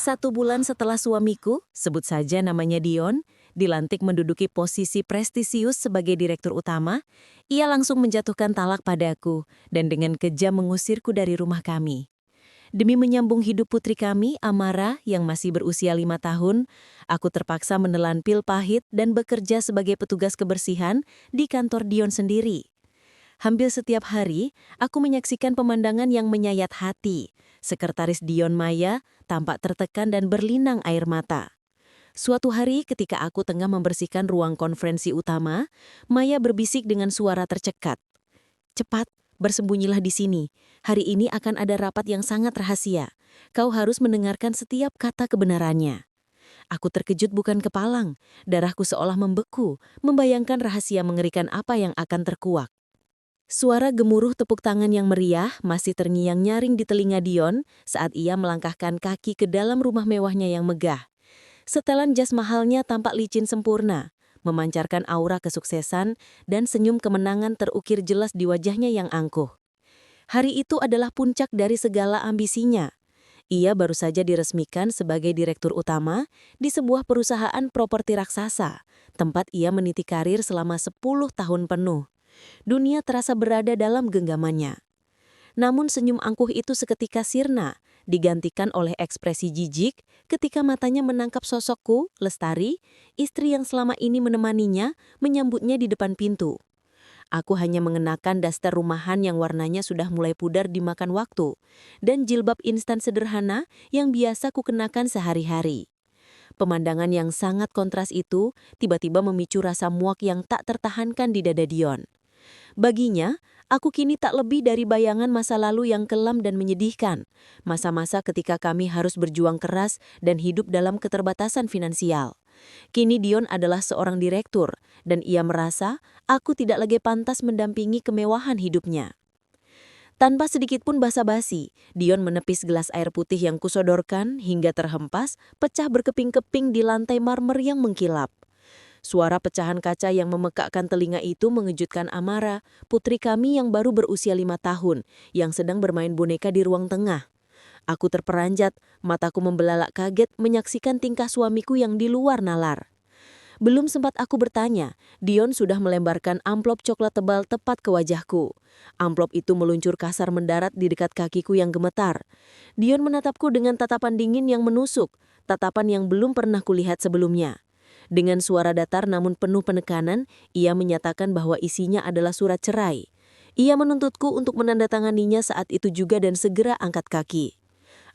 1 bulan setelah suamiku, sebut saja namanya Dion, dilantik menduduki posisi prestisius sebagai direktur utama, ia langsung menjatuhkan talak padaku dan dengan kejam mengusirku dari rumah kami. Demi menyambung hidup putri kami, Amara, yang masih berusia 5 tahun, aku terpaksa menelan pil pahit dan bekerja sebagai petugas kebersihan di kantor Dion sendiri. Hampir setiap hari, aku menyaksikan pemandangan yang menyayat hati. Sekretaris Dion Maya tampak tertekan dan berlinang air mata. Suatu hari ketika aku tengah membersihkan ruang konferensi utama, Maya berbisik dengan suara tercekat. "Cepat, bersembunyilah di sini. Hari ini akan ada rapat yang sangat rahasia. Kau harus mendengarkan setiap kata kebenarannya." Aku terkejut bukan kepalang. Darahku seolah membeku, membayangkan rahasia mengerikan apa yang akan terkuak. Suara gemuruh tepuk tangan yang meriah masih terngiang nyaring di telinga Dion saat ia melangkahkan kaki ke dalam rumah mewahnya yang megah. Setelan jas mahalnya tampak licin sempurna, memancarkan aura kesuksesan dan senyum kemenangan terukir jelas di wajahnya yang angkuh. Hari itu adalah puncak dari segala ambisinya. Ia baru saja diresmikan sebagai direktur utama di sebuah perusahaan properti raksasa, tempat ia meniti karir selama 10 tahun penuh. Dunia terasa berada dalam genggamannya. Namun senyum angkuh itu seketika sirna, digantikan oleh ekspresi jijik ketika matanya menangkap sosokku, Lestari, istri yang selama ini menemaninya, menyambutnya di depan pintu. Aku hanya mengenakan daster rumahan yang warnanya sudah mulai pudar dimakan waktu, dan jilbab instan sederhana yang biasa kukenakan sehari-hari. Pemandangan yang sangat kontras itu tiba-tiba memicu rasa muak yang tak tertahankan di dada Dion. Baginya, aku kini tak lebih dari bayangan masa lalu yang kelam dan menyedihkan. Masa-masa ketika kami harus berjuang keras dan hidup dalam keterbatasan finansial. Kini Dion adalah seorang direktur, dan ia merasa aku tidak lagi pantas mendampingi kemewahan hidupnya. Tanpa sedikit pun basa-basi, Dion menepis gelas air putih yang kusodorkan hingga terhempas, pecah berkeping-keping di lantai marmer yang mengkilap. Suara pecahan kaca yang memekakkan telinga itu mengejutkan Amara, putri kami yang baru berusia 5 tahun, yang sedang bermain boneka di ruang tengah. Aku terperanjat, mataku membelalak kaget menyaksikan tingkah suamiku yang di luar nalar. Belum sempat aku bertanya, Dion sudah melemparkan amplop coklat tebal tepat ke wajahku. Amplop itu meluncur kasar mendarat di dekat kakiku yang gemetar. Dion menatapku dengan tatapan dingin yang menusuk, tatapan yang belum pernah kulihat sebelumnya. Dengan suara datar namun penuh penekanan, ia menyatakan bahwa isinya adalah surat cerai. Ia menuntutku untuk menandatanganinya saat itu juga dan segera angkat kaki.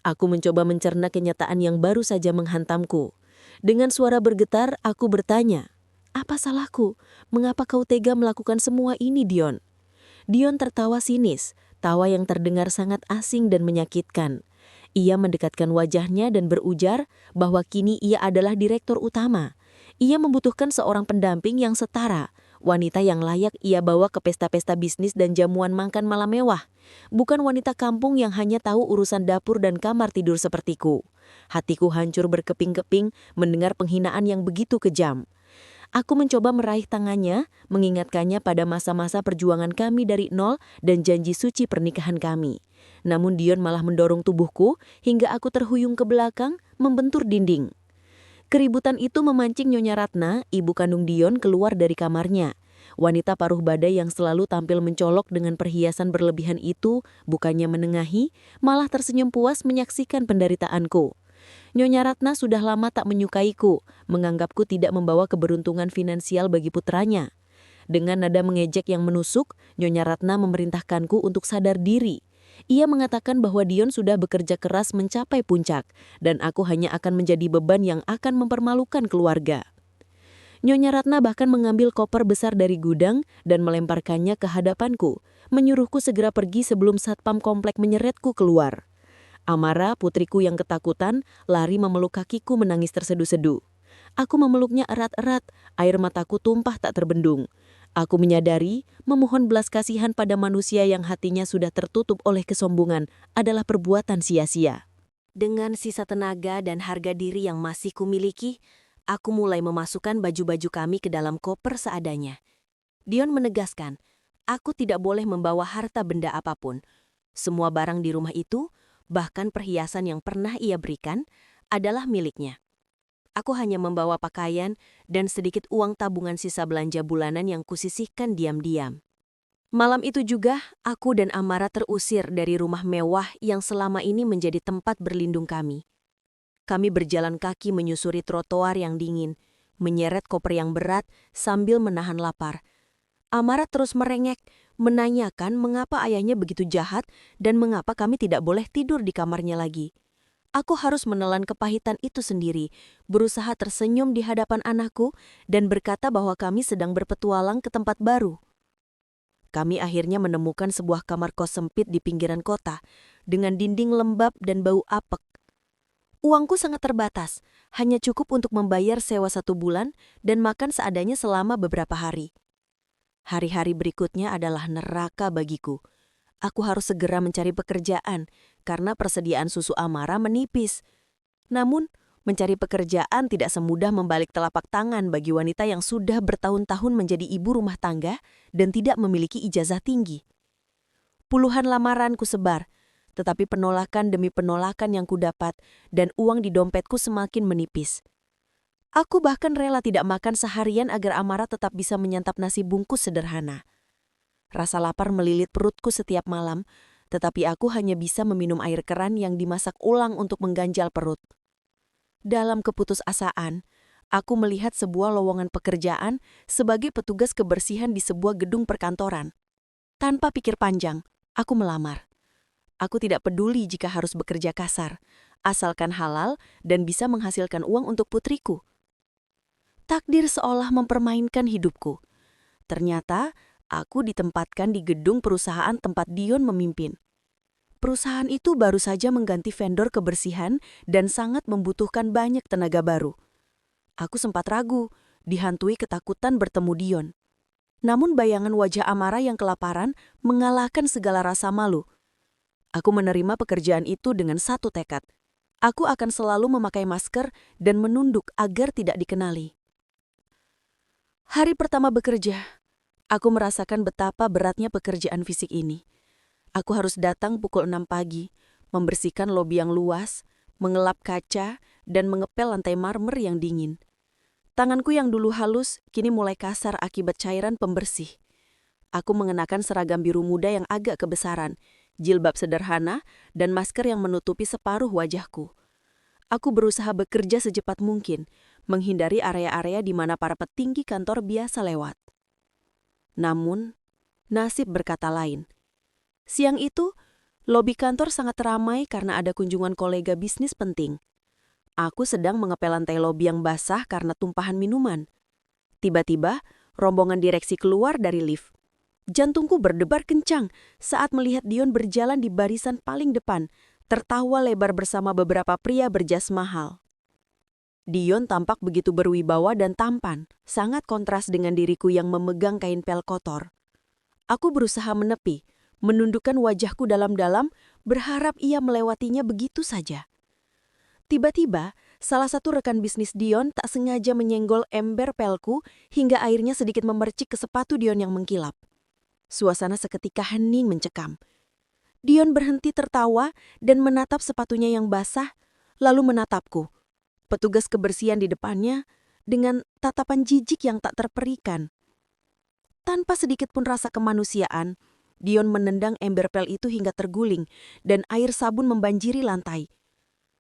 Aku mencoba mencerna kenyataan yang baru saja menghantamku. Dengan suara bergetar, aku bertanya, "Apa salahku? Mengapa kau tega melakukan semua ini, Dion?" Dion tertawa sinis, tawa yang terdengar sangat asing dan menyakitkan. Ia mendekatkan wajahnya dan berujar bahwa kini ia adalah direktur utama. Ia membutuhkan seorang pendamping yang setara, wanita yang layak ia bawa ke pesta-pesta bisnis dan jamuan makan malam mewah. Bukan wanita kampung yang hanya tahu urusan dapur dan kamar tidur sepertiku. Hatiku hancur berkeping-keping mendengar penghinaan yang begitu kejam. Aku mencoba meraih tangannya, mengingatkannya pada masa-masa perjuangan kami dari nol dan janji suci pernikahan kami. Namun Dion malah mendorong tubuhku hingga aku terhuyung ke belakang, membentur dinding. Keributan itu memancing Nyonya Ratna, ibu kandung Dion, keluar dari kamarnya. Wanita paruh badai yang selalu tampil mencolok dengan perhiasan berlebihan itu bukannya menengahi, malah tersenyum puas menyaksikan penderitaanku. Nyonya Ratna sudah lama tak menyukaiku, menganggapku tidak membawa keberuntungan finansial bagi putranya. Dengan nada mengejek yang menusuk, Nyonya Ratna memerintahkanku untuk sadar diri. Ia mengatakan bahwa Dion sudah bekerja keras mencapai puncak, dan aku hanya akan menjadi beban yang akan mempermalukan keluarga. Nyonya Ratna bahkan mengambil koper besar dari gudang dan melemparkannya ke hadapanku, menyuruhku segera pergi sebelum satpam komplek menyeretku keluar. Amara, putriku yang ketakutan, lari memeluk kakiku menangis terseduh-seduh. Aku memeluknya erat-erat, air mataku tumpah tak terbendung. Aku menyadari, memohon belas kasihan pada manusia yang hatinya sudah tertutup oleh kesombongan adalah perbuatan sia-sia. Dengan sisa tenaga dan harga diri yang masih kumiliki, aku mulai memasukkan baju-baju kami ke dalam koper seadanya. Dion menegaskan, aku tidak boleh membawa harta benda apapun. Semua barang di rumah itu, bahkan perhiasan yang pernah ia berikan, adalah miliknya. Aku hanya membawa pakaian dan sedikit uang tabungan sisa belanja bulanan yang kusisihkan diam-diam. Malam itu juga, aku dan Amara terusir dari rumah mewah yang selama ini menjadi tempat berlindung kami. Kami berjalan kaki menyusuri trotoar yang dingin, menyeret koper yang berat sambil menahan lapar. Amara terus merengek, menanyakan mengapa ayahnya begitu jahat dan mengapa kami tidak boleh tidur di kamarnya lagi. Aku harus menelan kepahitan itu sendiri, berusaha tersenyum di hadapan anakku dan berkata bahwa kami sedang berpetualang ke tempat baru. Kami akhirnya menemukan sebuah kamar kos sempit di pinggiran kota, dengan dinding lembab dan bau apek. Uangku sangat terbatas, hanya cukup untuk membayar sewa 1 bulan dan makan seadanya selama beberapa hari. Hari-hari berikutnya adalah neraka bagiku. Aku harus segera mencari pekerjaan, karena persediaan susu Amara menipis. Namun, mencari pekerjaan tidak semudah membalik telapak tangan bagi wanita yang sudah bertahun-tahun menjadi ibu rumah tangga dan tidak memiliki ijazah tinggi. Puluhan lamaran kusebar, tetapi penolakan demi penolakan yang kudapat dan uang di dompetku semakin menipis. Aku bahkan rela tidak makan seharian agar Amara tetap bisa menyantap nasi bungkus sederhana. Rasa lapar melilit perutku setiap malam, tetapi aku hanya bisa meminum air keran yang dimasak ulang untuk mengganjal perut. Dalam keputusasaan, aku melihat sebuah lowongan pekerjaan sebagai petugas kebersihan di sebuah gedung perkantoran. Tanpa pikir panjang, aku melamar. Aku tidak peduli jika harus bekerja kasar, asalkan halal dan bisa menghasilkan uang untuk putriku. Takdir seolah mempermainkan hidupku. Ternyata, aku ditempatkan di gedung perusahaan tempat Dion memimpin. Perusahaan itu baru saja mengganti vendor kebersihan dan sangat membutuhkan banyak tenaga baru. Aku sempat ragu, dihantui ketakutan bertemu Dion. Namun bayangan wajah Amara yang kelaparan mengalahkan segala rasa malu. Aku menerima pekerjaan itu dengan satu tekad. Aku akan selalu memakai masker dan menunduk agar tidak dikenali. Hari pertama bekerja, aku merasakan betapa beratnya pekerjaan fisik ini. Aku harus datang pukul 6 pagi, membersihkan lobi yang luas, mengelap kaca, dan mengepel lantai marmer yang dingin. Tanganku yang dulu halus, kini mulai kasar akibat cairan pembersih. Aku mengenakan seragam biru muda yang agak kebesaran, jilbab sederhana, dan masker yang menutupi separuh wajahku. Aku berusaha bekerja secepat mungkin, menghindari area-area di mana para petinggi kantor biasa lewat. Namun, nasib berkata lain. Siang itu, lobi kantor sangat ramai karena ada kunjungan kolega bisnis penting. Aku sedang mengepel lantai lobi yang basah karena tumpahan minuman. Tiba-tiba, rombongan direksi keluar dari lift. Jantungku berdebar kencang saat melihat Dion berjalan di barisan paling depan, tertawa lebar bersama beberapa pria berjas mahal. Dion tampak begitu berwibawa dan tampan, sangat kontras dengan diriku yang memegang kain pel kotor. Aku berusaha menepi, menundukkan wajahku dalam-dalam, berharap ia melewatinya begitu saja. Tiba-tiba, salah satu rekan bisnis Dion tak sengaja menyenggol ember pelku hingga airnya sedikit memercik ke sepatu Dion yang mengkilap. Suasana seketika hening mencekam. Dion berhenti tertawa dan menatap sepatunya yang basah, lalu menatapku. Petugas kebersihan di depannya dengan tatapan jijik yang tak terperikan. Tanpa sedikit pun rasa kemanusiaan, Dion menendang ember pel itu hingga terguling dan air sabun membanjiri lantai.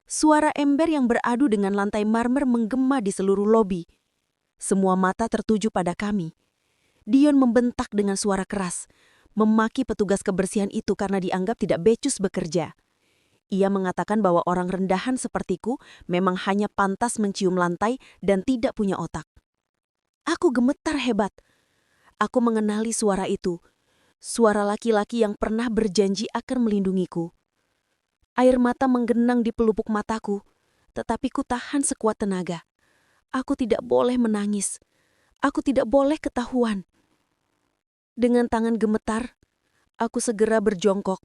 Suara ember yang beradu dengan lantai marmer menggema di seluruh lobi. Semua mata tertuju pada kami. Dion membentak dengan suara keras, memaki petugas kebersihan itu karena dianggap tidak becus bekerja. Ia mengatakan bahwa orang rendahan sepertiku memang hanya pantas mencium lantai dan tidak punya otak. Aku gemetar hebat. Aku mengenali suara itu. Suara laki-laki yang pernah berjanji akan melindungiku. Air mata menggenang di pelupuk mataku, tetapi ku tahan sekuat tenaga. Aku tidak boleh menangis. Aku tidak boleh ketahuan. Dengan tangan gemetar, aku segera berjongkok,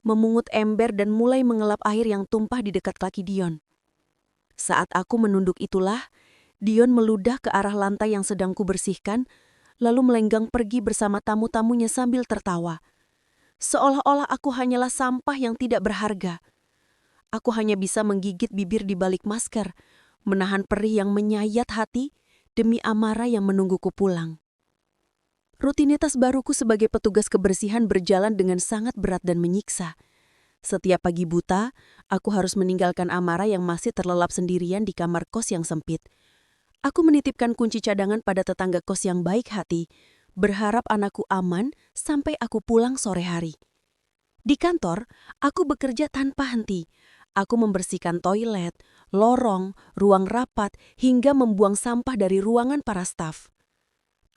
memungut ember dan mulai mengelap air yang tumpah di dekat kaki Dion. Saat aku menunduk itulah, Dion meludah ke arah lantai yang sedang kubersihkan, lalu melenggang pergi bersama tamu-tamunya sambil tertawa. Seolah-olah aku hanyalah sampah yang tidak berharga. Aku hanya bisa menggigit bibir di balik masker, menahan perih yang menyayat hati demi amarah yang menungguku pulang. Rutinitas baruku sebagai petugas kebersihan berjalan dengan sangat berat dan menyiksa. Setiap pagi buta, aku harus meninggalkan Amara yang masih terlelap sendirian di kamar kos yang sempit. Aku menitipkan kunci cadangan pada tetangga kos yang baik hati, berharap anakku aman sampai aku pulang sore hari. Di kantor, aku bekerja tanpa henti. Aku membersihkan toilet, lorong, ruang rapat, hingga membuang sampah dari ruangan para staf.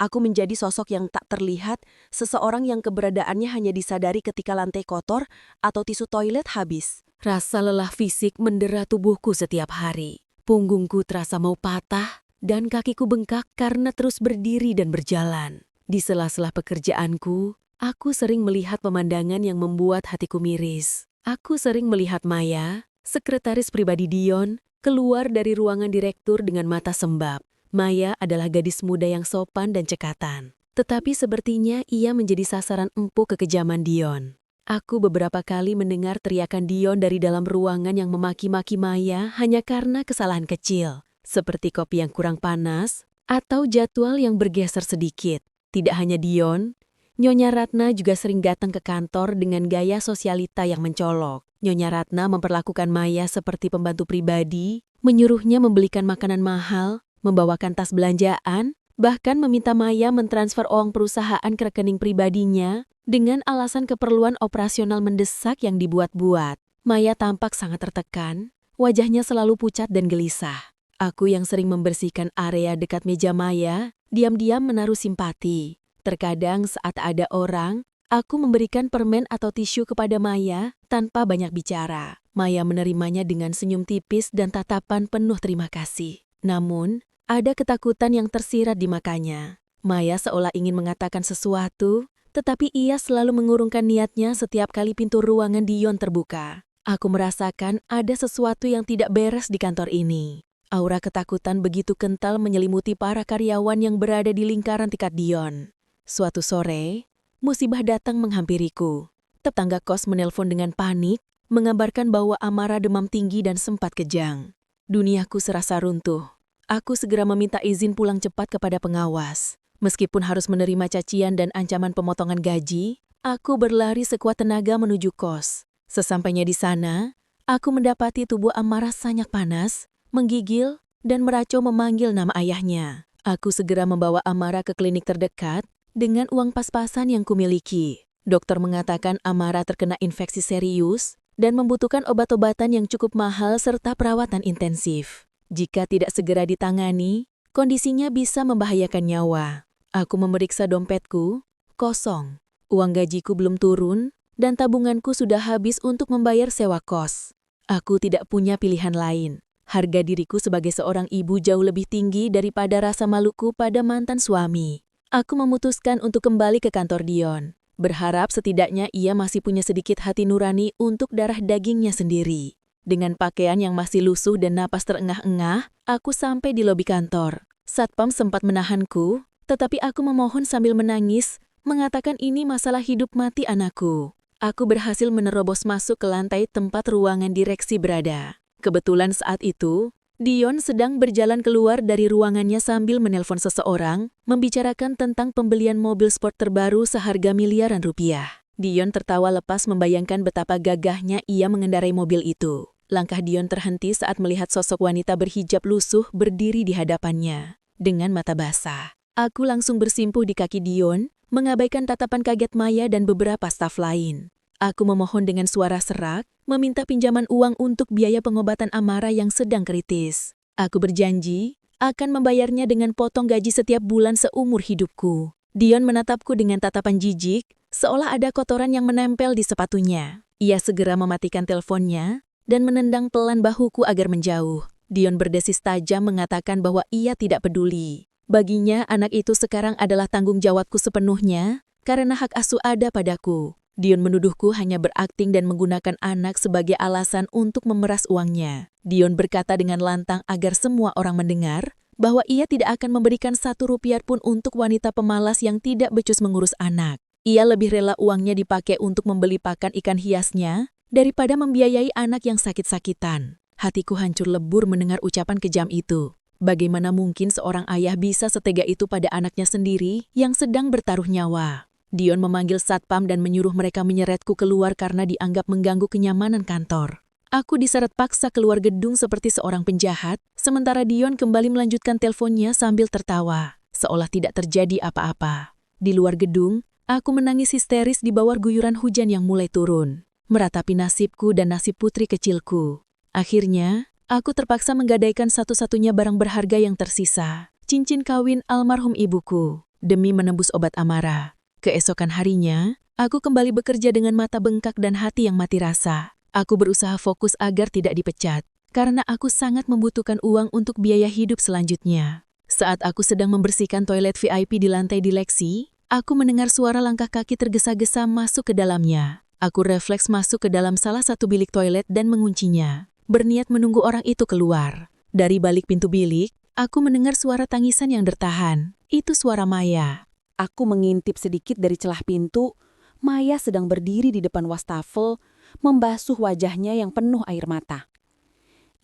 Aku menjadi sosok yang tak terlihat, seseorang yang keberadaannya hanya disadari ketika lantai kotor atau tisu toilet habis. Rasa lelah fisik mendera tubuhku setiap hari. Punggungku terasa mau patah dan kakiku bengkak karena terus berdiri dan berjalan. Di sela-sela pekerjaanku, aku sering melihat pemandangan yang membuat hatiku miris. Aku sering melihat Maya, sekretaris pribadi Dion, keluar dari ruangan direktur dengan mata sembab. Maya adalah gadis muda yang sopan dan cekatan. Tetapi sepertinya ia menjadi sasaran empuk kekejaman Dion. Aku beberapa kali mendengar teriakan Dion dari dalam ruangan yang memaki-maki Maya hanya karena kesalahan kecil, seperti kopi yang kurang panas atau jadwal yang bergeser sedikit. Tidak hanya Dion, Nyonya Ratna juga sering datang ke kantor dengan gaya sosialita yang mencolok. Nyonya Ratna memperlakukan Maya seperti pembantu pribadi, menyuruhnya membelikan makanan mahal, membawakan tas belanjaan, bahkan meminta Maya mentransfer uang perusahaan ke rekening pribadinya dengan alasan keperluan operasional mendesak yang dibuat-buat. Maya tampak sangat tertekan, wajahnya selalu pucat dan gelisah. Aku yang sering membersihkan area dekat meja Maya, diam-diam menaruh simpati. Terkadang saat ada orang, aku memberikan permen atau tisu kepada Maya tanpa banyak bicara. Maya menerimanya dengan senyum tipis dan tatapan penuh terima kasih. Namun, ada ketakutan yang tersirat di matanya. Maya seolah ingin mengatakan sesuatu, tetapi ia selalu mengurungkan niatnya setiap kali pintu ruangan Dion terbuka. Aku merasakan ada sesuatu yang tidak beres di kantor ini. Aura ketakutan begitu kental menyelimuti para karyawan yang berada di lingkaran tingkat Dion. Suatu sore, musibah datang menghampiriku. Tetangga kos menelpon dengan panik, mengabarkan bahwa Amara demam tinggi dan sempat kejang. Duniaku serasa runtuh. Aku segera meminta izin pulang cepat kepada pengawas. Meskipun harus menerima cacian dan ancaman pemotongan gaji, aku berlari sekuat tenaga menuju kos. Sesampainya di sana, aku mendapati tubuh Amara sangat panas, menggigil, dan meracau memanggil nama ayahnya. Aku segera membawa Amara ke klinik terdekat dengan uang pas-pasan yang kumiliki. Dokter mengatakan Amara terkena infeksi serius dan membutuhkan obat-obatan yang cukup mahal serta perawatan intensif. Jika tidak segera ditangani, kondisinya bisa membahayakan nyawa. Aku memeriksa dompetku, kosong. Uang gajiku belum turun, dan tabunganku sudah habis untuk membayar sewa kos. Aku tidak punya pilihan lain. Harga diriku sebagai seorang ibu jauh lebih tinggi daripada rasa maluku pada mantan suami. Aku memutuskan untuk kembali ke kantor Dion, berharap setidaknya ia masih punya sedikit hati nurani untuk darah dagingnya sendiri. Dengan pakaian yang masih lusuh dan napas terengah-engah, aku sampai di lobi kantor. Satpam sempat menahanku, tetapi aku memohon sambil menangis, mengatakan ini masalah hidup mati anakku. Aku berhasil menerobos masuk ke lantai tempat ruangan direksi berada. Kebetulan saat itu, Dion sedang berjalan keluar dari ruangannya sambil menelpon seseorang, membicarakan tentang pembelian mobil sport terbaru seharga miliaran rupiah. Dion tertawa lepas membayangkan betapa gagahnya ia mengendarai mobil itu. Langkah Dion terhenti saat melihat sosok wanita berhijab lusuh berdiri di hadapannya. Dengan mata basah, aku langsung bersimpuh di kaki Dion, mengabaikan tatapan kaget Maya dan beberapa staf lain. Aku memohon dengan suara serak, meminta pinjaman uang untuk biaya pengobatan Amara yang sedang kritis. Aku berjanji akan membayarnya dengan potong gaji setiap bulan seumur hidupku. Dion menatapku dengan tatapan jijik, seolah ada kotoran yang menempel di sepatunya. Ia segera mematikan teleponnya dan menendang pelan bahuku agar menjauh. Dion berdesis tajam mengatakan bahwa ia tidak peduli. Baginya, anak itu sekarang adalah tanggung jawabku sepenuhnya karena hak asuh ada padaku. Dion menuduhku hanya berakting dan menggunakan anak sebagai alasan untuk memeras uangnya. Dion berkata dengan lantang agar semua orang mendengar bahwa ia tidak akan memberikan 1 rupiah pun untuk wanita pemalas yang tidak becus mengurus anak. Ia lebih rela uangnya dipakai untuk membeli pakan ikan hiasnya daripada membiayai anak yang sakit-sakitan. Hatiku hancur lebur mendengar ucapan kejam itu. Bagaimana mungkin seorang ayah bisa setega itu pada anaknya sendiri yang sedang bertaruh nyawa? Dion memanggil satpam dan menyuruh mereka menyeretku keluar karena dianggap mengganggu kenyamanan kantor. Aku diseret paksa keluar gedung seperti seorang penjahat, sementara Dion kembali melanjutkan teleponnya sambil tertawa, seolah tidak terjadi apa-apa. Di luar gedung, aku menangis histeris di bawah guyuran hujan yang mulai turun, meratapi nasibku dan nasib putri kecilku. Akhirnya, aku terpaksa menggadaikan satu-satunya barang berharga yang tersisa, cincin kawin almarhum ibuku, demi menembus obat amarah. Keesokan harinya, aku kembali bekerja dengan mata bengkak dan hati yang mati rasa. Aku berusaha fokus agar tidak dipecat, karena aku sangat membutuhkan uang untuk biaya hidup selanjutnya. Saat aku sedang membersihkan toilet VIP di lantai direksi, aku mendengar suara langkah kaki tergesa-gesa masuk ke dalamnya. Aku refleks masuk ke dalam salah satu bilik toilet dan menguncinya, berniat menunggu orang itu keluar. Dari balik pintu bilik, aku mendengar suara tangisan yang bertahan. Itu suara Maya. Aku mengintip sedikit dari celah pintu. Maya sedang berdiri di depan wastafel, membasuh wajahnya yang penuh air mata.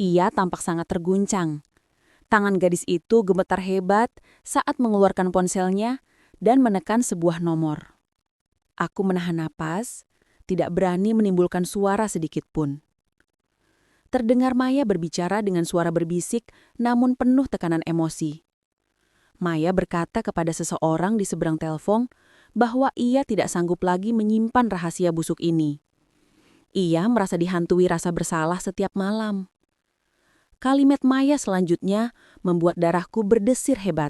Ia tampak sangat terguncang. Tangan gadis itu gemetar hebat saat mengeluarkan ponselnya dan menekan sebuah nomor. Aku menahan napas, tidak berani menimbulkan suara sedikit pun. Terdengar Maya berbicara dengan suara berbisik namun penuh tekanan emosi. Maya berkata kepada seseorang di seberang telepon bahwa ia tidak sanggup lagi menyimpan rahasia busuk ini. Ia merasa dihantui rasa bersalah setiap malam. Kalimat Maya selanjutnya membuat darahku berdesir hebat.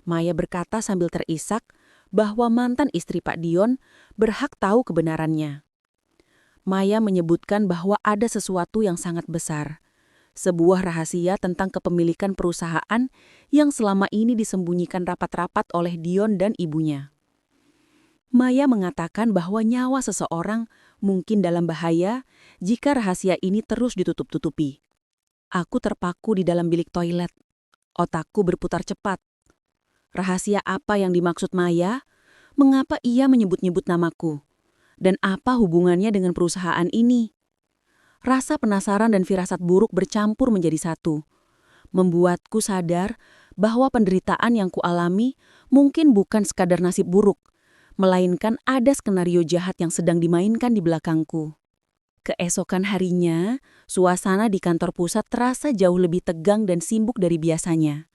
Maya berkata sambil terisak bahwa mantan istri Pak Dion berhak tahu kebenarannya. Maya menyebutkan bahwa ada sesuatu yang sangat besar, sebuah rahasia tentang kepemilikan perusahaan yang selama ini disembunyikan rapat-rapat oleh Dion dan ibunya. Maya mengatakan bahwa nyawa seseorang mungkin dalam bahaya jika rahasia ini terus ditutup-tutupi. Aku terpaku di dalam bilik toilet. Otakku berputar cepat. Rahasia apa yang dimaksud Maya? Mengapa ia menyebut-nyebut namaku? Dan apa hubungannya dengan perusahaan ini? Rasa penasaran dan firasat buruk bercampur menjadi satu, membuatku sadar bahwa penderitaan yang kualami mungkin bukan sekadar nasib buruk, melainkan ada skenario jahat yang sedang dimainkan di belakangku. Keesokan harinya, suasana di kantor pusat terasa jauh lebih tegang dan sibuk dari biasanya.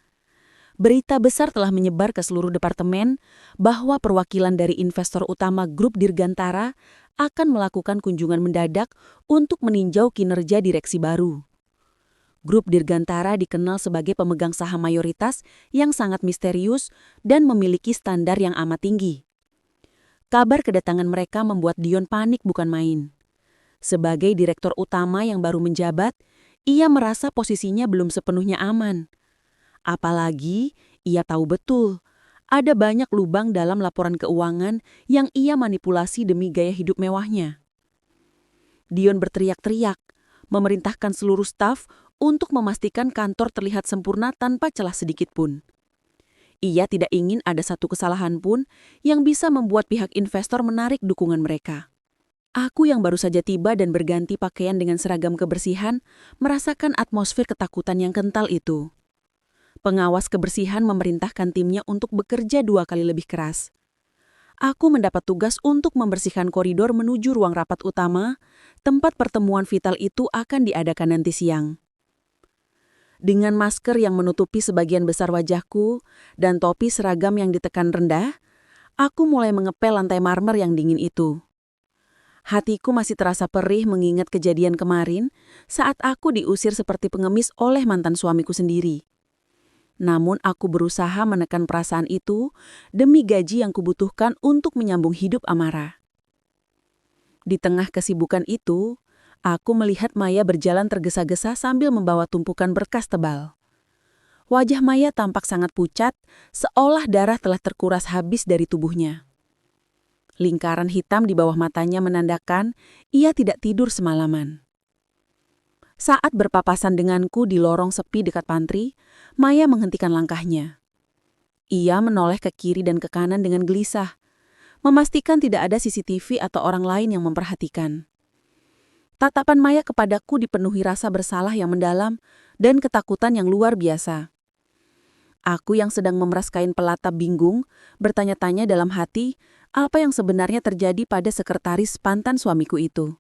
Berita besar telah menyebar ke seluruh departemen bahwa perwakilan dari investor utama grup Dirgantara akan melakukan kunjungan mendadak untuk meninjau kinerja direksi baru. Grup Dirgantara dikenal sebagai pemegang saham mayoritas yang sangat misterius dan memiliki standar yang amat tinggi. Kabar kedatangan mereka membuat Dion panik bukan main. Sebagai direktur utama yang baru menjabat, ia merasa posisinya belum sepenuhnya aman. Apalagi, ia tahu betul, ada banyak lubang dalam laporan keuangan yang ia manipulasi demi gaya hidup mewahnya. Dion berteriak-teriak, memerintahkan seluruh staf untuk memastikan kantor terlihat sempurna tanpa celah sedikit pun. Ia tidak ingin ada satu kesalahan pun yang bisa membuat pihak investor menarik dukungan mereka. Aku yang baru saja tiba dan berganti pakaian dengan seragam kebersihan, merasakan atmosfer ketakutan yang kental itu. Pengawas kebersihan memerintahkan timnya untuk bekerja 2 kali lebih keras. Aku mendapat tugas untuk membersihkan koridor menuju ruang rapat utama, tempat pertemuan vital itu akan diadakan nanti siang. Dengan masker yang menutupi sebagian besar wajahku dan topi seragam yang ditekan rendah, aku mulai mengepel lantai marmer yang dingin itu. Hatiku masih terasa perih mengingat kejadian kemarin saat aku diusir seperti pengemis oleh mantan suamiku sendiri. Namun aku berusaha menekan perasaan itu demi gaji yang kubutuhkan untuk menyambung hidup Amara. Di tengah kesibukan itu, aku melihat Maya berjalan tergesa-gesa sambil membawa tumpukan berkas tebal. Wajah Maya tampak sangat pucat, seolah darah telah terkuras habis dari tubuhnya. Lingkaran hitam di bawah matanya menandakan ia tidak tidur semalaman. Saat berpapasan denganku di lorong sepi dekat pantry, Maya menghentikan langkahnya. Ia menoleh ke kiri dan ke kanan dengan gelisah, memastikan tidak ada CCTV atau orang lain yang memperhatikan. Tatapan Maya kepadaku dipenuhi rasa bersalah yang mendalam dan ketakutan yang luar biasa. Aku yang sedang memeras kain pelata bingung, bertanya-tanya dalam hati apa yang sebenarnya terjadi pada sekretaris pantan suamiku itu.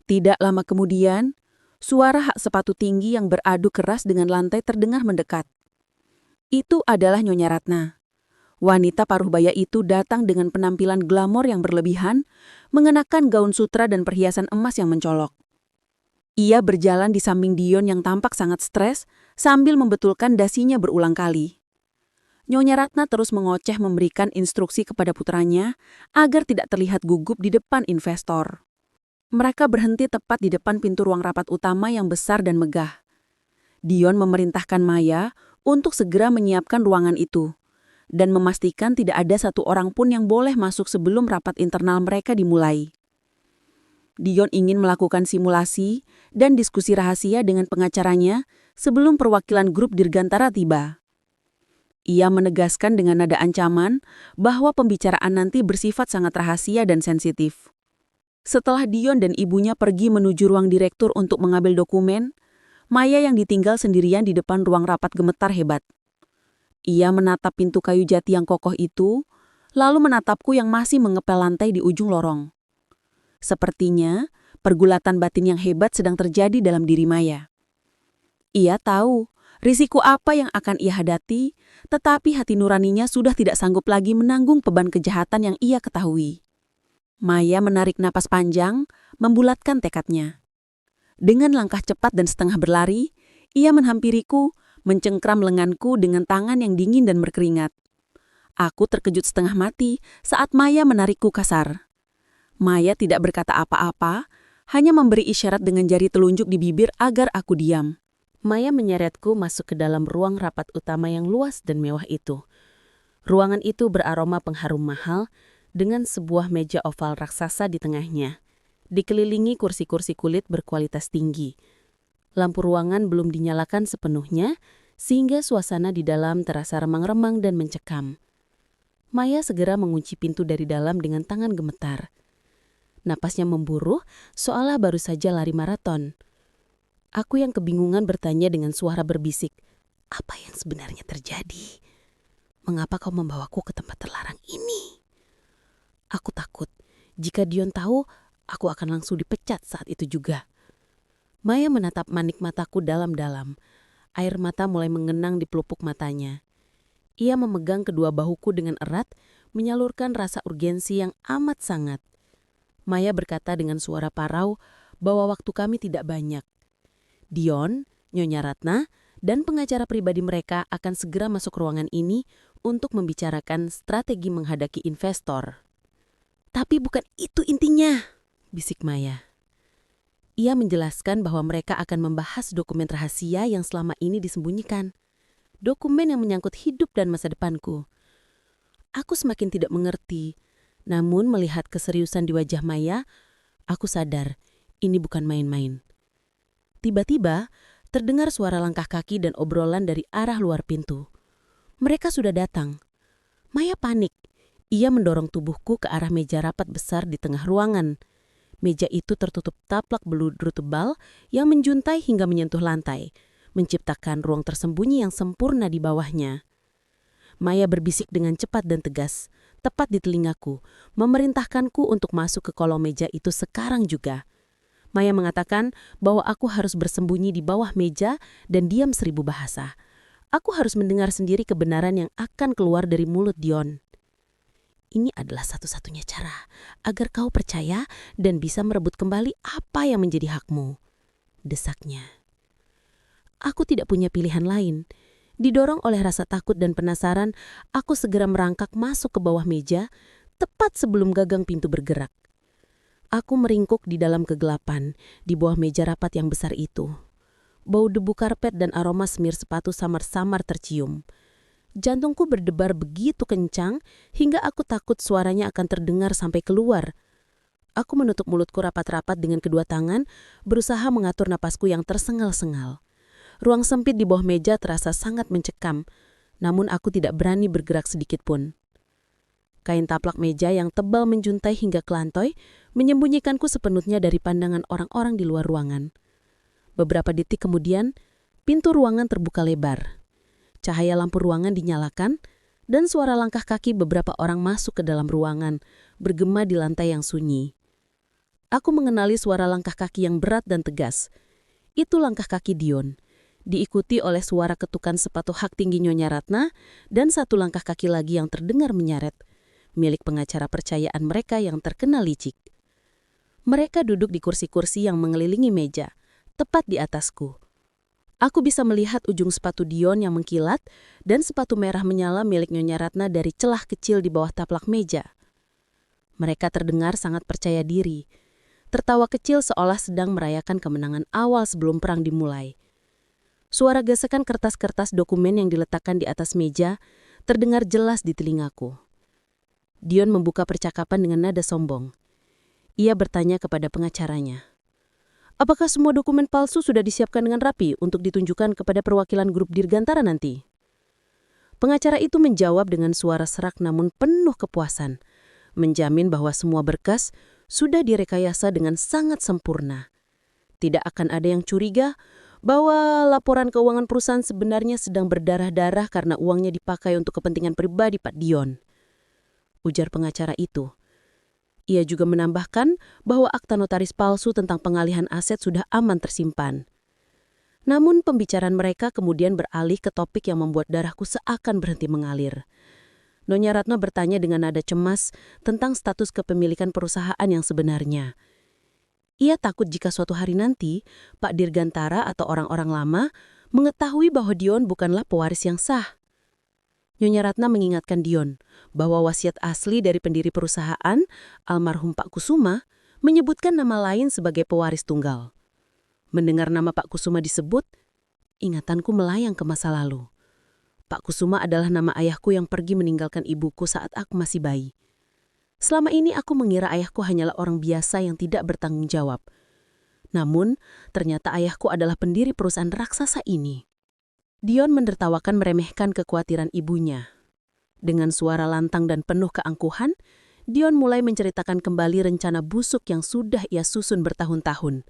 Tidak lama kemudian, suara hak sepatu tinggi yang beradu keras dengan lantai terdengar mendekat. Itu adalah Nyonya Ratna. Wanita paruh-baya itu datang dengan penampilan glamor yang berlebihan, mengenakan gaun sutra dan perhiasan emas yang mencolok. Ia berjalan di samping Dion yang tampak sangat stres sambil membetulkan dasinya berulang kali. Nyonya Ratna terus mengoceh memberikan instruksi kepada putranya agar tidak terlihat gugup di depan investor. Mereka berhenti tepat di depan pintu ruang rapat utama yang besar dan megah. Dion memerintahkan Maya untuk segera menyiapkan ruangan itu dan memastikan tidak ada satu orang pun yang boleh masuk sebelum rapat internal mereka dimulai. Dion ingin melakukan simulasi dan diskusi rahasia dengan pengacaranya sebelum perwakilan grup Dirgantara tiba. Ia menegaskan dengan nada ancaman bahwa pembicaraan nanti bersifat sangat rahasia dan sensitif. Setelah Dion dan ibunya pergi menuju ruang direktur untuk mengambil dokumen, Maya yang ditinggal sendirian di depan ruang rapat gemetar hebat. Ia menatap pintu kayu jati yang kokoh itu, lalu menatapku yang masih mengepel lantai di ujung lorong. Sepertinya, pergulatan batin yang hebat sedang terjadi dalam diri Maya. Ia tahu risiko apa yang akan ia hadapi, tetapi hati nuraninya sudah tidak sanggup lagi menanggung beban kejahatan yang ia ketahui. Maya menarik napas panjang, membulatkan tekadnya. Dengan langkah cepat dan setengah berlari, ia menghampiriku, mencengkram lenganku dengan tangan yang dingin dan berkeringat. Aku terkejut setengah mati saat Maya menarikku kasar. Maya tidak berkata apa-apa, hanya memberi isyarat dengan jari telunjuk di bibir agar aku diam. Maya menyeretku masuk ke dalam ruang rapat utama yang luas dan mewah itu. Ruangan itu beraroma pengharum mahal, dengan sebuah meja oval raksasa di tengahnya, dikelilingi kursi-kursi kulit berkualitas tinggi. Lampu ruangan belum dinyalakan sepenuhnya, sehingga suasana di dalam terasa remang-remang dan mencekam. Maya segera mengunci pintu dari dalam dengan tangan gemetar. Napasnya memburuh, seolah baru saja lari maraton. Aku yang kebingungan bertanya dengan suara berbisik, "Apa yang sebenarnya terjadi? Mengapa kau membawaku ke tempat terlarang ini?" Aku takut, jika Dion tahu, aku akan langsung dipecat saat itu juga. Maya menatap manik mataku dalam-dalam. Air mata mulai mengenang di pelupuk matanya. Ia memegang kedua bahuku dengan erat, menyalurkan rasa urgensi yang amat sangat. Maya berkata dengan suara parau bahwa waktu kami tidak banyak. Dion, Nyonya Ratna, dan pengacara pribadi mereka akan segera masuk ruangan ini untuk membicarakan strategi menghadapi investor. "Tapi bukan itu intinya," bisik Maya. Ia menjelaskan bahwa mereka akan membahas dokumen rahasia yang selama ini disembunyikan. Dokumen yang menyangkut hidup dan masa depanku. Aku semakin tidak mengerti, namun melihat keseriusan di wajah Maya, aku sadar ini bukan main-main. Tiba-tiba, terdengar suara langkah kaki dan obrolan dari arah luar pintu. Mereka sudah datang. Maya panik. Ia mendorong tubuhku ke arah meja rapat besar di tengah ruangan. Meja itu tertutup taplak beludru tebal yang menjuntai hingga menyentuh lantai, menciptakan ruang tersembunyi yang sempurna di bawahnya. Maya berbisik dengan cepat dan tegas, tepat di telingaku, memerintahkanku untuk masuk ke kolong meja itu sekarang juga. Maya mengatakan bahwa aku harus bersembunyi di bawah meja dan diam 1000 bahasa. Aku harus mendengar sendiri kebenaran yang akan keluar dari mulut Dion. Ini adalah satu-satunya cara agar kau percaya dan bisa merebut kembali apa yang menjadi hakmu, desaknya. Aku tidak punya pilihan lain. Didorong oleh rasa takut dan penasaran, aku segera merangkak masuk ke bawah meja, tepat sebelum gagang pintu bergerak. Aku meringkuk di dalam kegelapan, di bawah meja rapat yang besar itu. Bau debu karpet dan aroma semir sepatu samar-samar tercium. Jantungku berdebar begitu kencang hingga aku takut suaranya akan terdengar sampai keluar. Aku menutup mulutku rapat-rapat dengan kedua tangan, berusaha mengatur napasku yang tersengal-sengal. Ruang sempit di bawah meja terasa sangat mencekam, namun aku tidak berani bergerak sedikit pun. Kain taplak meja yang tebal menjuntai hingga ke lantai menyembunyikanku sepenuhnya dari pandangan orang-orang di luar ruangan. Beberapa detik kemudian, pintu ruangan terbuka lebar. Cahaya lampu ruangan dinyalakan, dan suara langkah kaki beberapa orang masuk ke dalam ruangan, bergema di lantai yang sunyi. Aku mengenali suara langkah kaki yang berat dan tegas. Itu langkah kaki Dion, diikuti oleh suara ketukan sepatu hak tinggi Nyonya Ratna, dan satu langkah kaki lagi yang terdengar menyeret, milik pengacara percayaan mereka yang terkenal licik. Mereka duduk di kursi-kursi yang mengelilingi meja, tepat di atasku. Aku bisa melihat ujung sepatu Dion yang mengkilat dan sepatu merah menyala milik Nyonya Ratna dari celah kecil di bawah taplak meja. Mereka terdengar sangat percaya diri, tertawa kecil seolah sedang merayakan kemenangan awal sebelum perang dimulai. Suara gesekan kertas-kertas dokumen yang diletakkan di atas meja terdengar jelas di telingaku. Dion membuka percakapan dengan nada sombong. Ia bertanya kepada pengacaranya, "Apakah semua dokumen palsu sudah disiapkan dengan rapi untuk ditunjukkan kepada perwakilan grup Dirgantara nanti?" Pengacara itu menjawab dengan suara serak namun penuh kepuasan, menjamin bahwa semua berkas sudah direkayasa dengan sangat sempurna. Tidak akan ada yang curiga bahwa laporan keuangan perusahaan sebenarnya sedang berdarah-darah karena uangnya dipakai untuk kepentingan pribadi Pak Dion, ujar pengacara itu. Ia juga menambahkan bahwa akta notaris palsu tentang pengalihan aset sudah aman tersimpan. Namun pembicaraan mereka kemudian beralih ke topik yang membuat darahku seakan berhenti mengalir. Nyonya Ratna bertanya dengan nada cemas tentang status kepemilikan perusahaan yang sebenarnya. Ia takut jika suatu hari nanti Pak Dirgantara atau orang-orang lama mengetahui bahwa Dion bukanlah pewaris yang sah. Nyonya Ratna mengingatkan Dion bahwa wasiat asli dari pendiri perusahaan, almarhum Pak Kusuma, menyebutkan nama lain sebagai pewaris tunggal. Mendengar nama Pak Kusuma disebut, ingatanku melayang ke masa lalu. Pak Kusuma adalah nama ayahku yang pergi meninggalkan ibuku saat aku masih bayi. Selama ini aku mengira ayahku hanyalah orang biasa yang tidak bertanggung jawab. Namun, ternyata ayahku adalah pendiri perusahaan raksasa ini. Dion menertawakan meremehkan kekhawatiran ibunya. Dengan suara lantang dan penuh keangkuhan, Dion mulai menceritakan kembali rencana busuk yang sudah ia susun bertahun-tahun.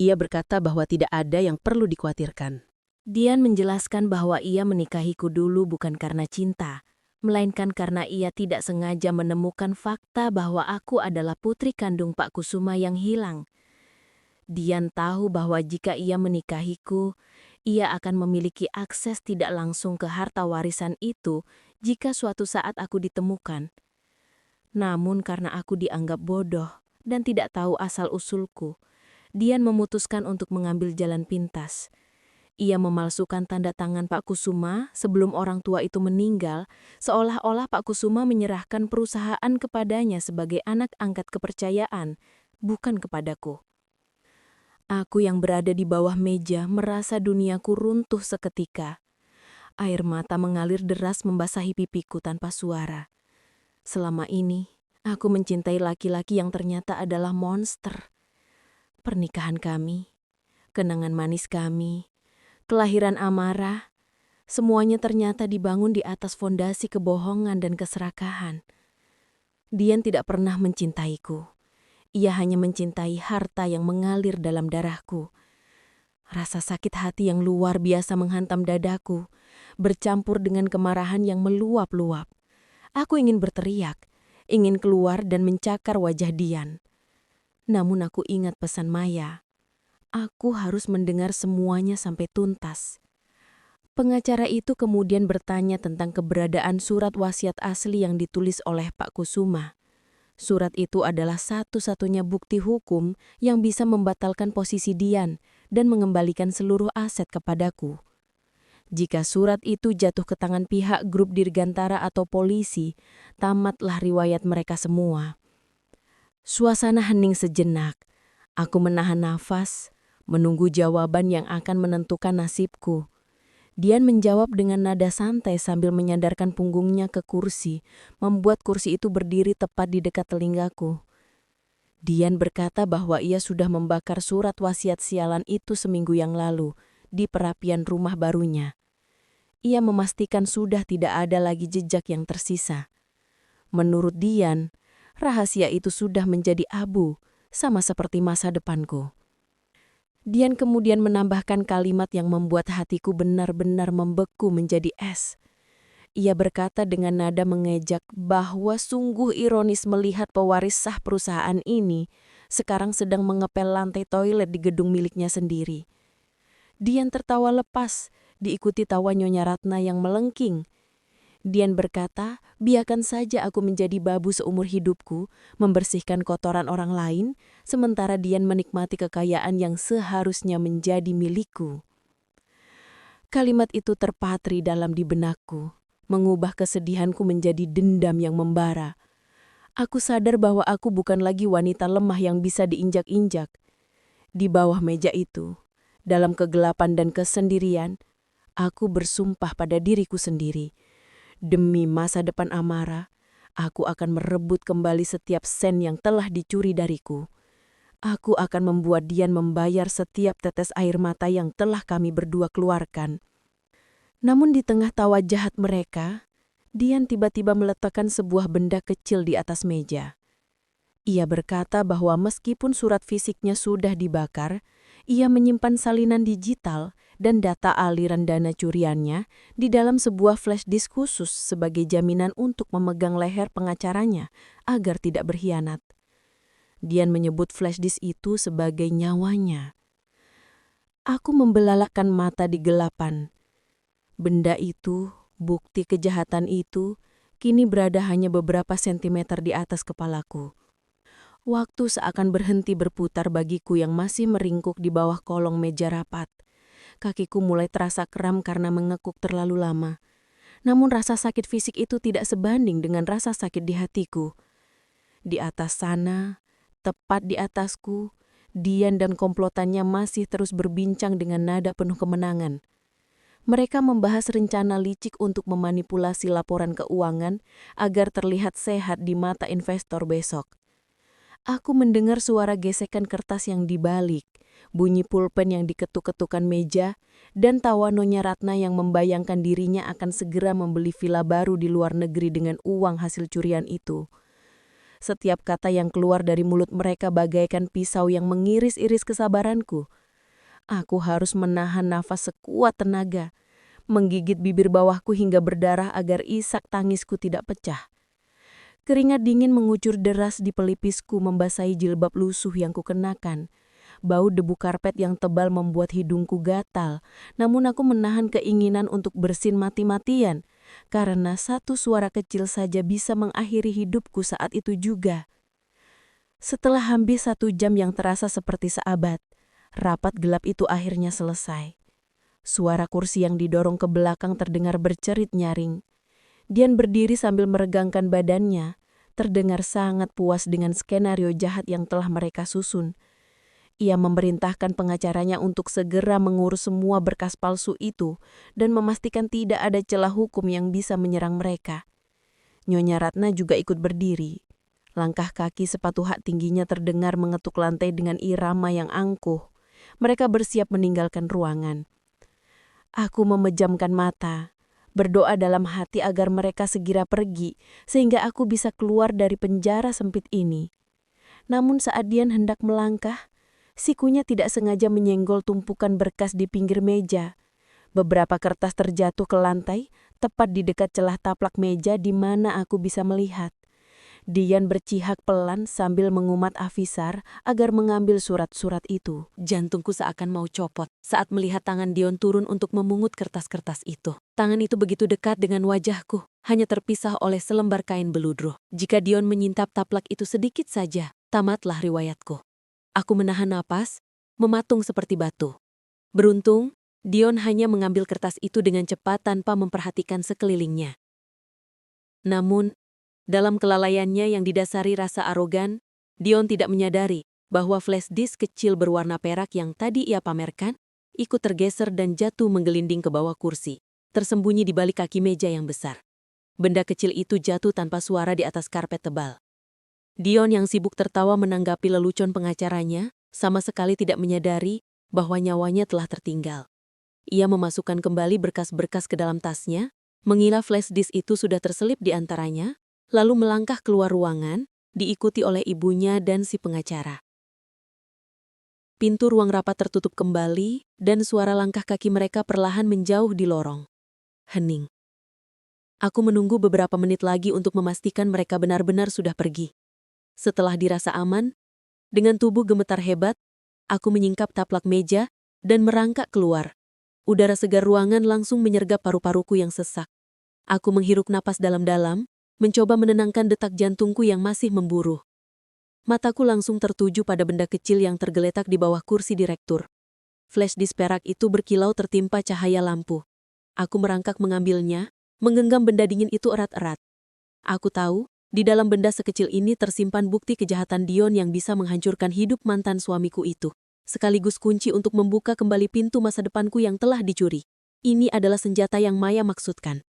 Ia berkata bahwa tidak ada yang perlu dikhawatirkan. Dian menjelaskan bahwa ia menikahiku dulu bukan karena cinta, melainkan karena ia tidak sengaja menemukan fakta bahwa aku adalah putri kandung Pak Kusuma yang hilang. Dian tahu bahwa jika ia menikahiku, ia akan memiliki akses tidak langsung ke harta warisan itu jika suatu saat aku ditemukan. Namun karena aku dianggap bodoh dan tidak tahu asal-usulku, Dian memutuskan untuk mengambil jalan pintas. Ia memalsukan tanda tangan Pak Kusuma sebelum orang tua itu meninggal, seolah-olah Pak Kusuma menyerahkan perusahaan kepadanya sebagai anak angkat kepercayaan, bukan kepadaku. Aku yang berada di bawah meja merasa duniaku runtuh seketika. Air mata mengalir deras membasahi pipiku tanpa suara. Selama ini, aku mencintai laki-laki yang ternyata adalah monster. Pernikahan kami, kenangan manis kami, kelahiran Amara, semuanya ternyata dibangun di atas fondasi kebohongan dan keserakahan. Dian tidak pernah mencintaiku. Ia hanya mencintai harta yang mengalir dalam darahku. Rasa sakit hati yang luar biasa menghantam dadaku, bercampur dengan kemarahan yang meluap-luap. Aku ingin berteriak, ingin keluar dan mencakar wajah Dian. Namun aku ingat pesan Maya. Aku harus mendengar semuanya sampai tuntas. Pengacara itu kemudian bertanya tentang keberadaan surat wasiat asli yang ditulis oleh Pak Kusuma. Surat itu adalah satu-satunya bukti hukum yang bisa membatalkan posisi Dian dan mengembalikan seluruh aset kepadaku. Jika surat itu jatuh ke tangan pihak grup Dirgantara atau polisi, tamatlah riwayat mereka semua. Suasana hening sejenak. Aku menahan nafas, menunggu jawaban yang akan menentukan nasibku. Dian menjawab dengan nada santai sambil menyandarkan punggungnya ke kursi, membuat kursi itu berdiri tepat di dekat telingaku. Dian berkata bahwa ia sudah membakar surat wasiat sialan itu seminggu yang lalu, di perapian rumah barunya. Ia memastikan sudah tidak ada lagi jejak yang tersisa. Menurut Dian, rahasia itu sudah menjadi abu, sama seperti masa depanku. Dian kemudian menambahkan kalimat yang membuat hatiku benar-benar membeku menjadi es. Ia berkata dengan nada mengejek bahwa sungguh ironis melihat pewaris sah perusahaan ini sekarang sedang mengepel lantai toilet di gedung miliknya sendiri. Dian tertawa lepas, diikuti tawa Nyonya Ratna yang melengking. Dian berkata, biarkan saja aku menjadi babu seumur hidupku, membersihkan kotoran orang lain, sementara Dian menikmati kekayaan yang seharusnya menjadi milikku. Kalimat itu terpatri dalam di benakku, mengubah kesedihanku menjadi dendam yang membara. Aku sadar bahwa aku bukan lagi wanita lemah yang bisa diinjak-injak. Di bawah meja itu, dalam kegelapan dan kesendirian, aku bersumpah pada diriku sendiri. Demi masa depan Amara, aku akan merebut kembali setiap sen yang telah dicuri dariku. Aku akan membuat Dian membayar setiap tetes air mata yang telah kami berdua keluarkan. Namun di tengah tawa jahat mereka, Dian tiba-tiba meletakkan sebuah benda kecil di atas meja. Ia berkata bahwa meskipun surat fisiknya sudah dibakar, ia menyimpan salinan digital dan data aliran dana curiannya di dalam sebuah flash disk khusus sebagai jaminan untuk memegang leher pengacaranya agar tidak berkhianat. Dian menyebut flash disk itu sebagai nyawanya. Aku membelalakkan mata di gelapan. Benda itu, bukti kejahatan itu, kini berada hanya beberapa sentimeter di atas kepalaku. Waktu seakan berhenti berputar bagiku yang masih meringkuk di bawah kolong meja rapat. Kakiku mulai terasa kram karena mengekuk terlalu lama. Namun rasa sakit fisik itu tidak sebanding dengan rasa sakit di hatiku. Di atas sana, tepat di atasku, Dian dan komplotannya masih terus berbincang dengan nada penuh kemenangan. Mereka membahas rencana licik untuk memanipulasi laporan keuangan agar terlihat sehat di mata investor besok. Aku mendengar suara gesekan kertas yang dibalik, bunyi pulpen yang diketuk-ketukan meja, dan tawa Nyonya Ratna yang membayangkan dirinya akan segera membeli villa baru di luar negeri dengan uang hasil curian itu. Setiap kata yang keluar dari mulut mereka bagaikan pisau yang mengiris-iris kesabaranku. Aku harus menahan nafas sekuat tenaga, menggigit bibir bawahku hingga berdarah agar isak tangisku tidak pecah. Keringat dingin mengucur deras di pelipisku membasahi jilbab lusuh yang kukenakan. Bau debu karpet yang tebal membuat hidungku gatal, namun aku menahan keinginan untuk bersin mati-matian, karena satu suara kecil saja bisa mengakhiri hidupku saat itu juga. Setelah hampir 1 jam yang terasa seperti seabad, rapat gelap itu akhirnya selesai. Suara kursi yang didorong ke belakang terdengar bercerit nyaring. Dian berdiri sambil meregangkan badannya, terdengar sangat puas dengan skenario jahat yang telah mereka susun. Ia memerintahkan pengacaranya untuk segera mengurus semua berkas palsu itu dan memastikan tidak ada celah hukum yang bisa menyerang mereka. Nyonya Ratna juga ikut berdiri. Langkah kaki sepatu hak tingginya terdengar mengetuk lantai dengan irama yang angkuh. Mereka bersiap meninggalkan ruangan. Aku memejamkan mata, berdoa dalam hati agar mereka segera pergi, sehingga aku bisa keluar dari penjara sempit ini. Namun saat Dian hendak melangkah, sikunya tidak sengaja menyenggol tumpukan berkas di pinggir meja. Beberapa kertas terjatuh ke lantai, tepat di dekat celah taplak meja di mana aku bisa melihat. Dian bercihak pelan sambil mengumat Afisar agar mengambil surat-surat itu. Jantungku seakan mau copot saat melihat tangan Dion turun untuk memungut kertas-kertas itu. Tangan itu begitu dekat dengan wajahku, hanya terpisah oleh selembar kain beludruh. Jika Dion menyintap taplak itu sedikit saja, tamatlah riwayatku. Aku menahan napas, mematung seperti batu. Beruntung, Dion hanya mengambil kertas itu dengan cepat tanpa memperhatikan sekelilingnya. Namun, dalam kelalaiannya yang didasari rasa arogan, Dion tidak menyadari bahwa flash disk kecil berwarna perak yang tadi ia pamerkan ikut tergeser dan jatuh menggelinding ke bawah kursi, tersembunyi di balik kaki meja yang besar. Benda kecil itu jatuh tanpa suara di atas karpet tebal. Dion yang sibuk tertawa menanggapi lelucon pengacaranya, sama sekali tidak menyadari bahwa nyawanya telah tertinggal. Ia memasukkan kembali berkas-berkas ke dalam tasnya, mengira flash disk itu sudah terselip di antaranya, lalu melangkah keluar ruangan, diikuti oleh ibunya dan si pengacara. Pintu ruang rapat tertutup kembali, dan suara langkah kaki mereka perlahan menjauh di lorong. Hening. Aku menunggu beberapa menit lagi untuk memastikan mereka benar-benar sudah pergi. Setelah dirasa aman, dengan tubuh gemetar hebat, aku menyingkap taplak meja dan merangkak keluar. Udara segar ruangan langsung menyergap paru-paruku yang sesak. Aku menghirup napas dalam-dalam, mencoba menenangkan detak jantungku yang masih memburu. Mataku langsung tertuju pada benda kecil yang tergeletak di bawah kursi direktur. Flash disk perak itu berkilau tertimpa cahaya lampu. Aku merangkak mengambilnya, menggenggam benda dingin itu erat-erat. Aku tahu, di dalam benda sekecil ini tersimpan bukti kejahatan Dion yang bisa menghancurkan hidup mantan suamiku itu, sekaligus kunci untuk membuka kembali pintu masa depanku yang telah dicuri. Ini adalah senjata yang Maya maksudkan.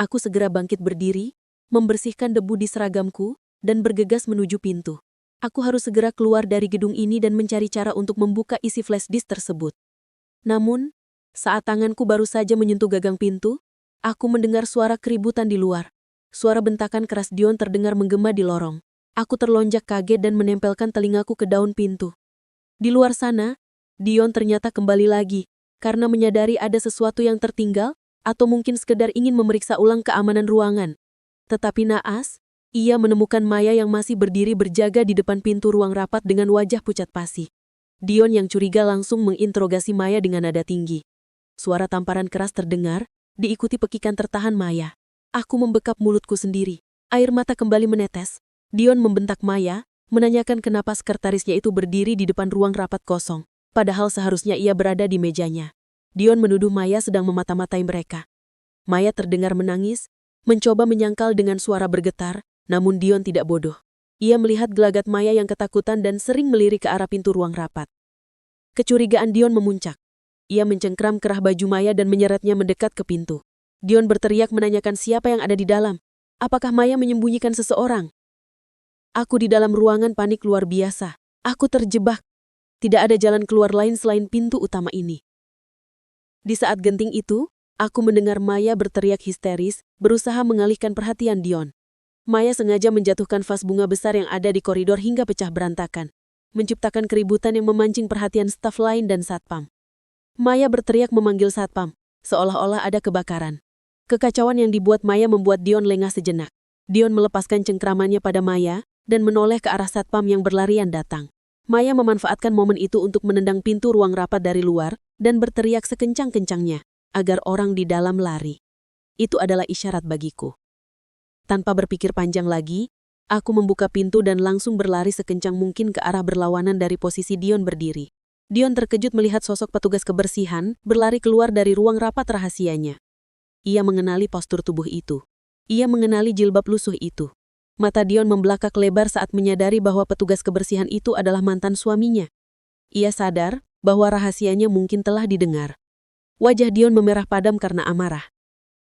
Aku segera bangkit berdiri, membersihkan debu di seragamku, dan bergegas menuju pintu. Aku harus segera keluar dari gedung ini dan mencari cara untuk membuka isi flash disk tersebut. Namun, saat tanganku baru saja menyentuh gagang pintu, aku mendengar suara keributan di luar. Suara bentakan keras Dion terdengar menggema di lorong. Aku terlonjak kaget dan menempelkan telingaku ke daun pintu. Di luar sana, Dion ternyata kembali lagi, karena menyadari ada sesuatu yang tertinggal, atau mungkin sekedar ingin memeriksa ulang keamanan ruangan. Tetapi naas, ia menemukan Maya yang masih berdiri berjaga di depan pintu ruang rapat dengan wajah pucat pasi. Dion yang curiga langsung menginterogasi Maya dengan nada tinggi. Suara tamparan keras terdengar, diikuti pekikan tertahan Maya. Aku membekap mulutku sendiri. Air mata kembali menetes. Dion membentak Maya, menanyakan kenapa sekretarisnya itu berdiri di depan ruang rapat kosong, padahal seharusnya ia berada di mejanya. Dion menuduh Maya sedang memata-matai mereka. Maya terdengar menangis, mencoba menyangkal dengan suara bergetar, namun Dion tidak bodoh. Ia melihat gelagat Maya yang ketakutan dan sering melirik ke arah pintu ruang rapat. Kecurigaan Dion memuncak. Ia mencengkram kerah baju Maya dan menyeretnya mendekat ke pintu. Dion berteriak menanyakan siapa yang ada di dalam. Apakah Maya menyembunyikan seseorang? Aku di dalam ruangan panik luar biasa. Aku terjebak. Tidak ada jalan keluar lain selain pintu utama ini. Di saat genting itu, aku mendengar Maya berteriak histeris, berusaha mengalihkan perhatian Dion. Maya sengaja menjatuhkan vas bunga besar yang ada di koridor hingga pecah berantakan, menciptakan keributan yang memancing perhatian staf lain dan satpam. Maya berteriak memanggil satpam, seolah-olah ada kebakaran. Kekacauan yang dibuat Maya membuat Dion lengah sejenak. Dion melepaskan cengkramannya pada Maya dan menoleh ke arah satpam yang berlarian datang. Maya memanfaatkan momen itu untuk menendang pintu ruang rapat dari luar dan berteriak sekencang-kencangnya agar orang di dalam lari. Itu adalah isyarat bagiku. Tanpa berpikir panjang lagi, aku membuka pintu dan langsung berlari sekencang mungkin ke arah berlawanan dari posisi Dion berdiri. Dion terkejut melihat sosok petugas kebersihan berlari keluar dari ruang rapat rahasianya. Ia mengenali postur tubuh itu. Ia mengenali jilbab lusuh itu. Mata Dion membelakang lebar saat menyadari bahwa petugas kebersihan itu adalah mantan suaminya. Ia sadar bahwa rahasianya mungkin telah didengar. Wajah Dion memerah padam karena amarah.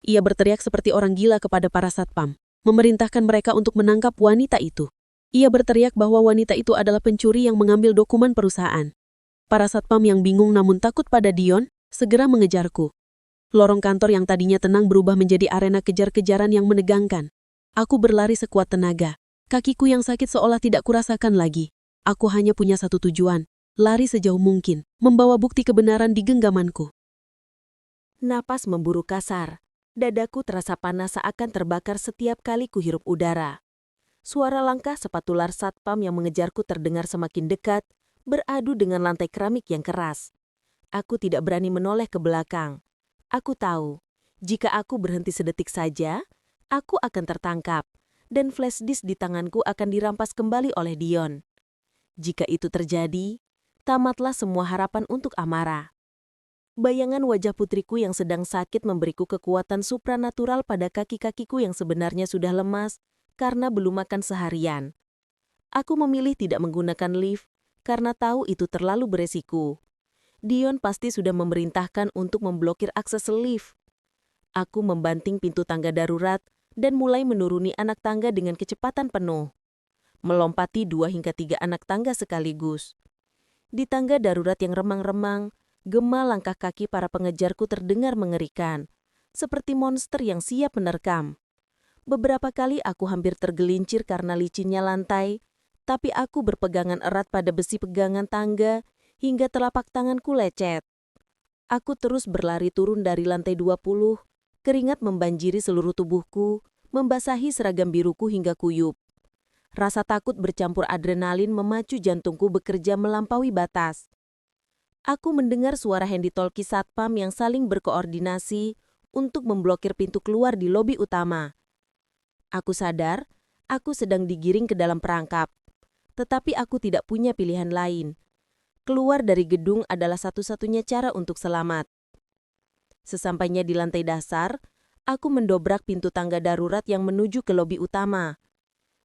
Ia berteriak seperti orang gila kepada para satpam, memerintahkan mereka untuk menangkap wanita itu. Ia berteriak bahwa wanita itu adalah pencuri yang mengambil dokumen perusahaan. Para satpam yang bingung namun takut pada Dion, segera mengejarku. Lorong kantor yang tadinya tenang berubah menjadi arena kejar-kejaran yang menegangkan. Aku berlari sekuat tenaga. Kakiku yang sakit seolah tidak kurasakan lagi. Aku hanya punya satu tujuan, lari sejauh mungkin, membawa bukti kebenaran di genggamanku. Napas memburu kasar. Dadaku terasa panas seakan terbakar setiap kali kuhirup udara. Suara langkah sepatu lar satpam yang mengejarku terdengar semakin dekat, beradu dengan lantai keramik yang keras. Aku tidak berani menoleh ke belakang. Aku tahu, jika aku berhenti sedetik saja, aku akan tertangkap, dan flash disk di tanganku akan dirampas kembali oleh Dion. Jika itu terjadi, tamatlah semua harapan untuk Amara. Bayangan wajah putriku yang sedang sakit memberiku kekuatan supranatural pada kaki-kakiku yang sebenarnya sudah lemas karena belum makan seharian. Aku memilih tidak menggunakan lift karena tahu itu terlalu beresiko. Dion pasti sudah memerintahkan untuk memblokir akses lift. Aku membanting pintu tangga darurat dan mulai menuruni anak tangga dengan kecepatan penuh. Melompati 2 hingga 3 anak tangga sekaligus. Di tangga darurat yang remang-remang, gema langkah kaki para pengejarku terdengar mengerikan, seperti monster yang siap menerkam. Beberapa kali aku hampir tergelincir karena licinnya lantai, tapi aku berpegangan erat pada besi pegangan tangga hingga telapak tanganku lecet. Aku terus berlari turun dari lantai 20, keringat membanjiri seluruh tubuhku, membasahi seragam biruku hingga kuyup. Rasa takut bercampur adrenalin memacu jantungku bekerja melampaui batas. Aku mendengar suara handi-talkie satpam yang saling berkoordinasi untuk memblokir pintu keluar di lobi utama. Aku sadar, aku sedang digiring ke dalam perangkap. Tetapi aku tidak punya pilihan lain. Keluar dari gedung adalah satu-satunya cara untuk selamat. Sesampainya di lantai dasar, aku mendobrak pintu tangga darurat yang menuju ke lobi utama.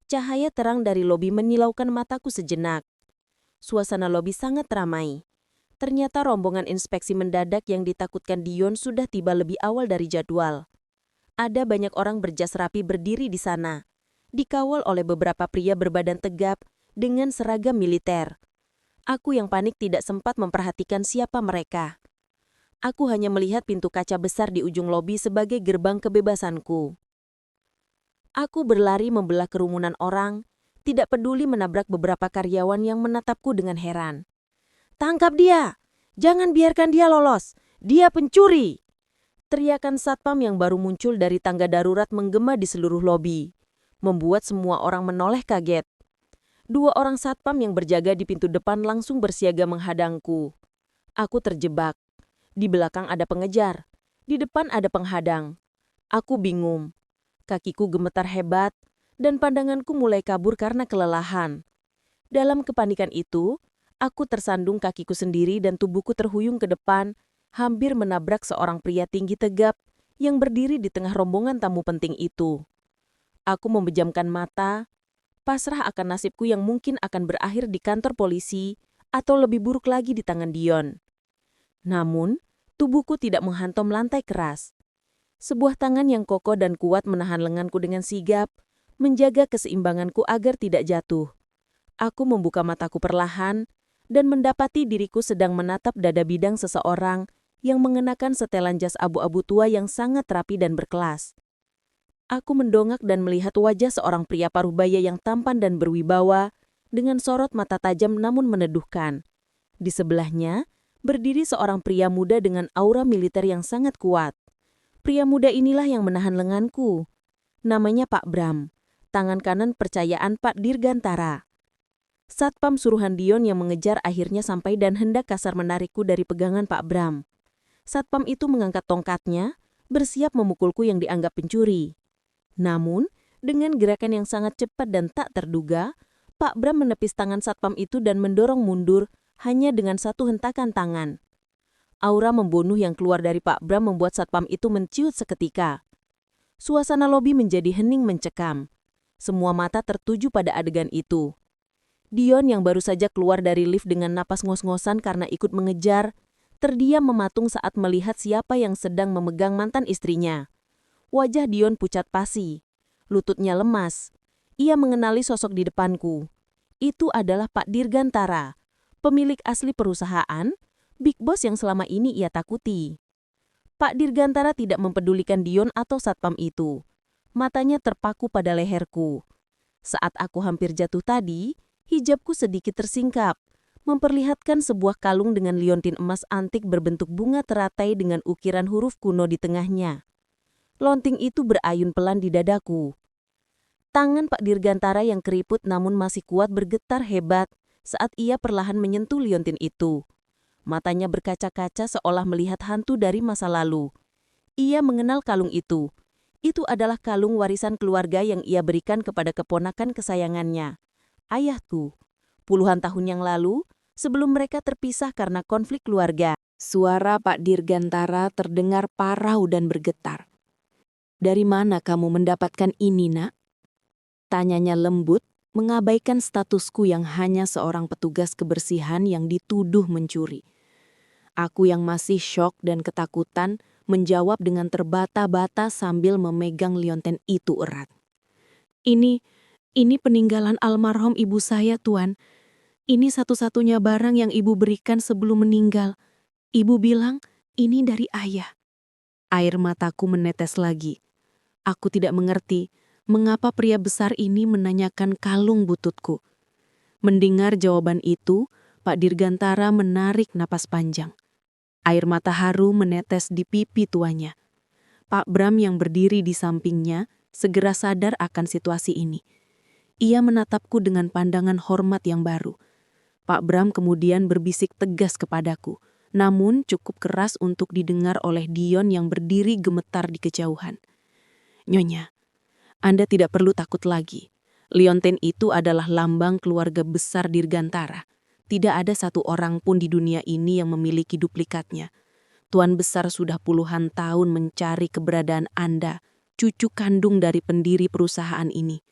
Cahaya terang dari lobi menyilaukan mataku sejenak. Suasana lobi sangat ramai. Ternyata rombongan inspeksi mendadak yang ditakutkan Dion sudah tiba lebih awal dari jadwal. Ada banyak orang berjas rapi berdiri di sana, dikawal oleh beberapa pria berbadan tegap dengan seragam militer. Aku yang panik tidak sempat memperhatikan siapa mereka. Aku hanya melihat pintu kaca besar di ujung lobi sebagai gerbang kebebasanku. Aku berlari membelah kerumunan orang, tidak peduli menabrak beberapa karyawan yang menatapku dengan heran. "Tangkap dia! Jangan biarkan dia lolos! Dia pencuri!" Teriakan satpam yang baru muncul dari tangga darurat menggema di seluruh lobi, membuat semua orang menoleh kaget. 2 orang satpam yang berjaga di pintu depan langsung bersiaga menghadangku. Aku terjebak. Di belakang ada pengejar. Di depan ada penghadang. Aku bingung. Kakiku gemetar hebat, dan pandanganku mulai kabur karena kelelahan. Dalam kepanikan itu, aku tersandung kakiku sendiri dan tubuhku terhuyung ke depan, hampir menabrak seorang pria tinggi tegap yang berdiri di tengah rombongan tamu penting itu. Aku memejamkan mata, pasrah akan nasibku yang mungkin akan berakhir di kantor polisi atau lebih buruk lagi di tangan Dion. Namun, tubuhku tidak menghantam lantai keras. Sebuah tangan yang kokoh dan kuat menahan lenganku dengan sigap, menjaga keseimbanganku agar tidak jatuh. Aku membuka mataku perlahan dan mendapati diriku sedang menatap dada bidang seseorang yang mengenakan setelan jas abu-abu tua yang sangat rapi dan berkelas. Aku mendongak dan melihat wajah seorang pria parubaya yang tampan dan berwibawa dengan sorot mata tajam namun meneduhkan. Di sebelahnya, berdiri seorang pria muda dengan aura militer yang sangat kuat. Pria muda inilah yang menahan lenganku. Namanya Pak Bram, tangan kanan percayaan Pak Dirgantara. Satpam suruhan Dion yang mengejar akhirnya sampai dan hendak kasar menarikku dari pegangan Pak Bram. Satpam itu mengangkat tongkatnya, bersiap memukulku yang dianggap pencuri. Namun, dengan gerakan yang sangat cepat dan tak terduga, Pak Bram menepis tangan satpam itu dan mendorong mundur hanya dengan satu hentakan tangan. Aura membunuh yang keluar dari Pak Bram membuat satpam itu menciut seketika. Suasana lobi menjadi hening mencekam. Semua mata tertuju pada adegan itu. Dion yang baru saja keluar dari lift dengan napas ngos-ngosan karena ikut mengejar, terdiam mematung saat melihat siapa yang sedang memegang mantan istrinya. Wajah Dion pucat pasi, lututnya lemas. Ia mengenali sosok di depanku. Itu adalah Pak Dirgantara, pemilik asli perusahaan, Big Boss yang selama ini ia takuti. Pak Dirgantara tidak mempedulikan Dion atau satpam itu. Matanya terpaku pada leherku. Saat aku hampir jatuh tadi, hijabku sedikit tersingkap, memperlihatkan sebuah kalung dengan liontin emas antik berbentuk bunga teratai dengan ukiran huruf kuno di tengahnya. Lonting itu berayun pelan di dadaku. Tangan Pak Dirgantara yang keriput namun masih kuat bergetar hebat saat ia perlahan menyentuh liontin itu. Matanya berkaca-kaca seolah melihat hantu dari masa lalu. Ia mengenal kalung itu. Itu adalah kalung warisan keluarga yang ia berikan kepada keponakan kesayangannya, ayahku. Puluhan tahun yang lalu, sebelum mereka terpisah karena konflik keluarga. Suara Pak Dirgantara terdengar parau dan bergetar. "Dari mana kamu mendapatkan ini, Nak?" Tanyanya lembut, mengabaikan statusku yang hanya seorang petugas kebersihan yang dituduh mencuri. Aku yang masih syok dan ketakutan menjawab dengan terbata-bata sambil memegang liontin itu erat. Ini peninggalan almarhum ibu saya, Tuan. Ini satu-satunya barang yang ibu berikan sebelum meninggal. Ibu bilang, ini dari ayah. Air mataku menetes lagi. Aku tidak mengerti mengapa pria besar ini menanyakan kalung bututku? Mendengar jawaban itu, Pak Dirgantara menarik napas panjang. Air mata haru menetes di pipi tuanya. Pak Bram yang berdiri di sampingnya segera sadar akan situasi ini. Ia menatapku dengan pandangan hormat yang baru. Pak Bram kemudian berbisik tegas kepadaku, namun cukup keras untuk didengar oleh Dion yang berdiri gemetar di kejauhan. "Nyonya, Anda tidak perlu takut lagi. Liontin itu adalah lambang keluarga besar Dirgantara. Tidak ada satu orang pun di dunia ini yang memiliki duplikatnya. Tuan Besar sudah puluhan tahun mencari keberadaan Anda, cucu kandung dari pendiri perusahaan ini."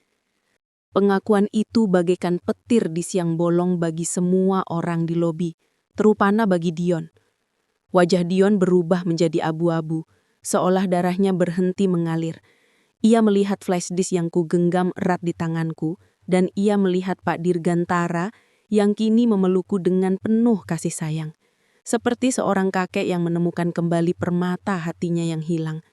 Pengakuan itu bagaikan petir di siang bolong bagi semua orang di lobi, terutama bagi Dion. Wajah Dion berubah menjadi abu-abu, seolah darahnya berhenti mengalir. Ia melihat flash disk yang kugenggam erat di tanganku, dan ia melihat Pak Dirgantara yang kini memelukku dengan penuh kasih sayang. Seperti seorang kakek yang menemukan kembali permata hatinya yang hilang.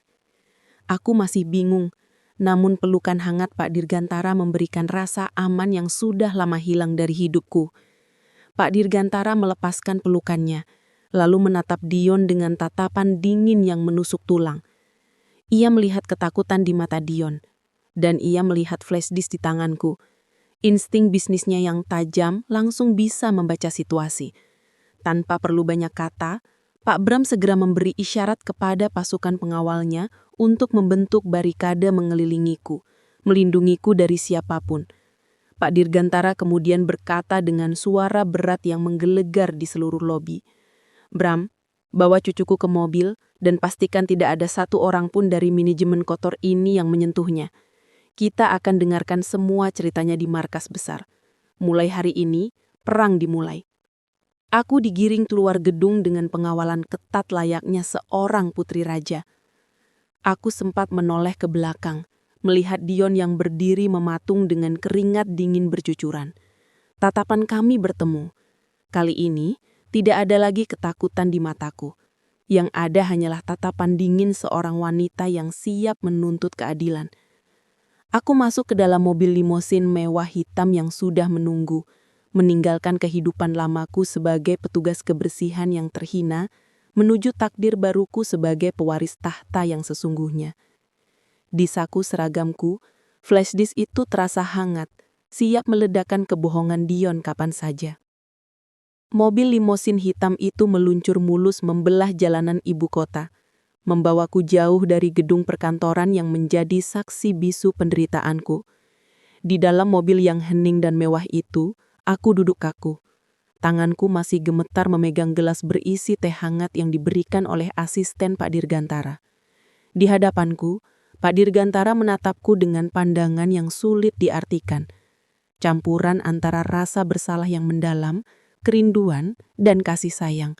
Aku masih bingung, namun pelukan hangat Pak Dirgantara memberikan rasa aman yang sudah lama hilang dari hidupku. Pak Dirgantara melepaskan pelukannya, lalu menatap Dion dengan tatapan dingin yang menusuk tulang. Ia melihat ketakutan di mata Dion, dan ia melihat flash disk di tanganku. Insting bisnisnya yang tajam langsung bisa membaca situasi. Tanpa perlu banyak kata, Pak Bram segera memberi isyarat kepada pasukan pengawalnya untuk membentuk barikade mengelilingiku, melindungiku dari siapapun. Pak Dirgantara kemudian berkata dengan suara berat yang menggelegar di seluruh lobi, "Bram, bawa cucuku ke mobil dan pastikan tidak ada satu orang pun dari manajemen kotor ini yang menyentuhnya. Kita akan dengarkan semua ceritanya di markas besar. Mulai hari ini, perang dimulai." Aku digiring keluar gedung dengan pengawalan ketat layaknya seorang putri raja. Aku sempat menoleh ke belakang, melihat Dion yang berdiri mematung dengan keringat dingin bercucuran. Tatapan kami bertemu. Kali ini, tidak ada lagi ketakutan di mataku. Yang ada hanyalah tatapan dingin seorang wanita yang siap menuntut keadilan. Aku masuk ke dalam mobil limosin mewah hitam yang sudah menunggu, meninggalkan kehidupan lamaku sebagai petugas kebersihan yang terhina, menuju takdir baruku sebagai pewaris tahta yang sesungguhnya. Di saku seragamku, flash disk itu terasa hangat, siap meledakkan kebohongan Dion kapan saja. Mobil limosin hitam itu meluncur mulus membelah jalanan ibu kota, membawaku jauh dari gedung perkantoran yang menjadi saksi bisu penderitaanku. Di dalam mobil yang hening dan mewah itu, aku duduk kaku. Tanganku masih gemetar memegang gelas berisi teh hangat yang diberikan oleh asisten Pak Dirgantara. Di hadapanku, Pak Dirgantara menatapku dengan pandangan yang sulit diartikan. Campuran antara rasa bersalah yang mendalam, kerinduan, dan kasih sayang.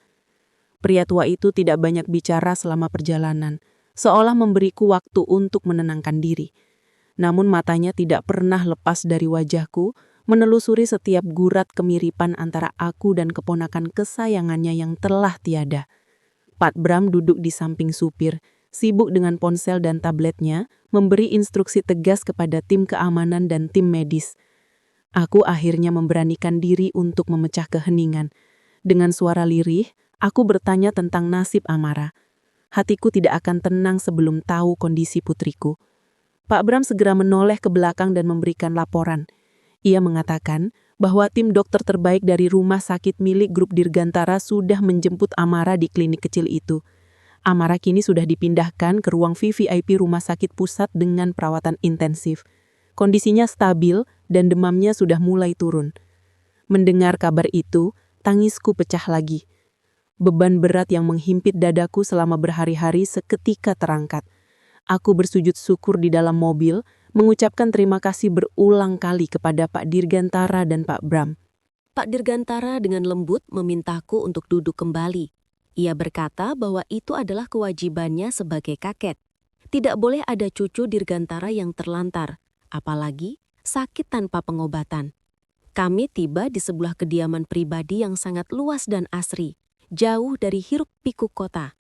Pria tua itu tidak banyak bicara selama perjalanan, seolah memberiku waktu untuk menenangkan diri. Namun matanya tidak pernah lepas dari wajahku, menelusuri setiap gurat kemiripan antara aku dan keponakan kesayangannya yang telah tiada. Pak Bram duduk di samping supir, sibuk dengan ponsel dan tabletnya, memberi instruksi tegas kepada tim keamanan dan tim medis. Aku akhirnya memberanikan diri untuk memecah keheningan. Dengan suara lirih, aku bertanya tentang nasib Amara. Hatiku tidak akan tenang sebelum tahu kondisi putriku. Pak Bram segera menoleh ke belakang dan memberikan laporan. Ia mengatakan bahwa tim dokter terbaik dari rumah sakit milik grup Dirgantara sudah menjemput Amara di klinik kecil itu. Amara kini sudah dipindahkan ke ruang VVIP rumah sakit pusat dengan perawatan intensif. Kondisinya stabil dan demamnya sudah mulai turun. Mendengar kabar itu, tangisku pecah lagi. Beban berat yang menghimpit dadaku selama berhari-hari seketika terangkat. Aku bersujud syukur di dalam mobil, mengucapkan terima kasih berulang kali kepada Pak Dirgantara dan Pak Bram. Pak Dirgantara dengan lembut memintaku untuk duduk kembali. Ia berkata bahwa itu adalah kewajibannya sebagai kakek. Tidak boleh ada cucu Dirgantara yang terlantar, apalagi sakit tanpa pengobatan. Kami tiba di sebuah kediaman pribadi yang sangat luas dan asri, jauh dari hiruk-pikuk kota.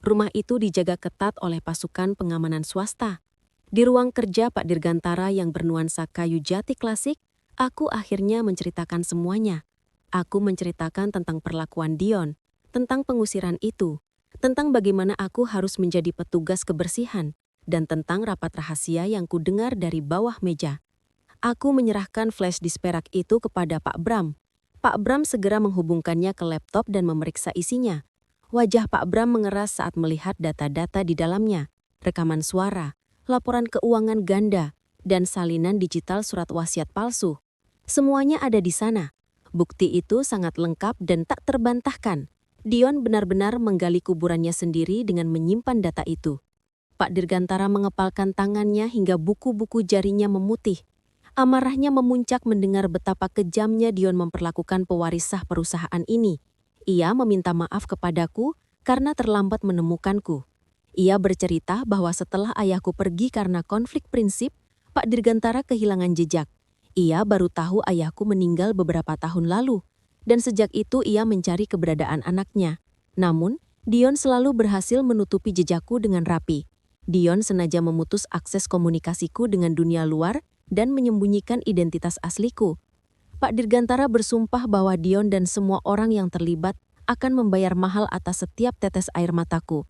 Rumah itu dijaga ketat oleh pasukan pengamanan swasta. Di ruang kerja Pak Dirgantara yang bernuansa kayu jati klasik, aku akhirnya menceritakan semuanya. Aku menceritakan tentang perlakuan Dion, tentang pengusiran itu, tentang bagaimana aku harus menjadi petugas kebersihan, dan tentang rapat rahasia yang kudengar dari bawah meja. Aku menyerahkan flash disk perak itu kepada Pak Bram. Pak Bram segera menghubungkannya ke laptop dan memeriksa isinya. Wajah Pak Bram mengeras saat melihat data-data di dalamnya, rekaman suara, laporan keuangan ganda, dan salinan digital surat wasiat palsu. Semuanya ada di sana. Bukti itu sangat lengkap dan tak terbantahkan. Dion benar-benar menggali kuburannya sendiri dengan menyimpan data itu. Pak Dirgantara mengepalkan tangannya hingga buku-buku jarinya memutih. Amarahnya memuncak mendengar betapa kejamnya Dion memperlakukan pewaris sah perusahaan ini. Ia meminta maaf kepadaku karena terlambat menemukanku. Ia bercerita bahwa setelah ayahku pergi karena konflik prinsip, Pak Dirgantara kehilangan jejak. Ia baru tahu ayahku meninggal beberapa tahun lalu, dan sejak itu ia mencari keberadaan anaknya. Namun, Dion selalu berhasil menutupi jejakku dengan rapi. Dion sengaja memutus akses komunikasiku dengan dunia luar dan menyembunyikan identitas asliku. Pak Dirgantara bersumpah bahwa Dion dan semua orang yang terlibat akan membayar mahal atas setiap tetes air mataku.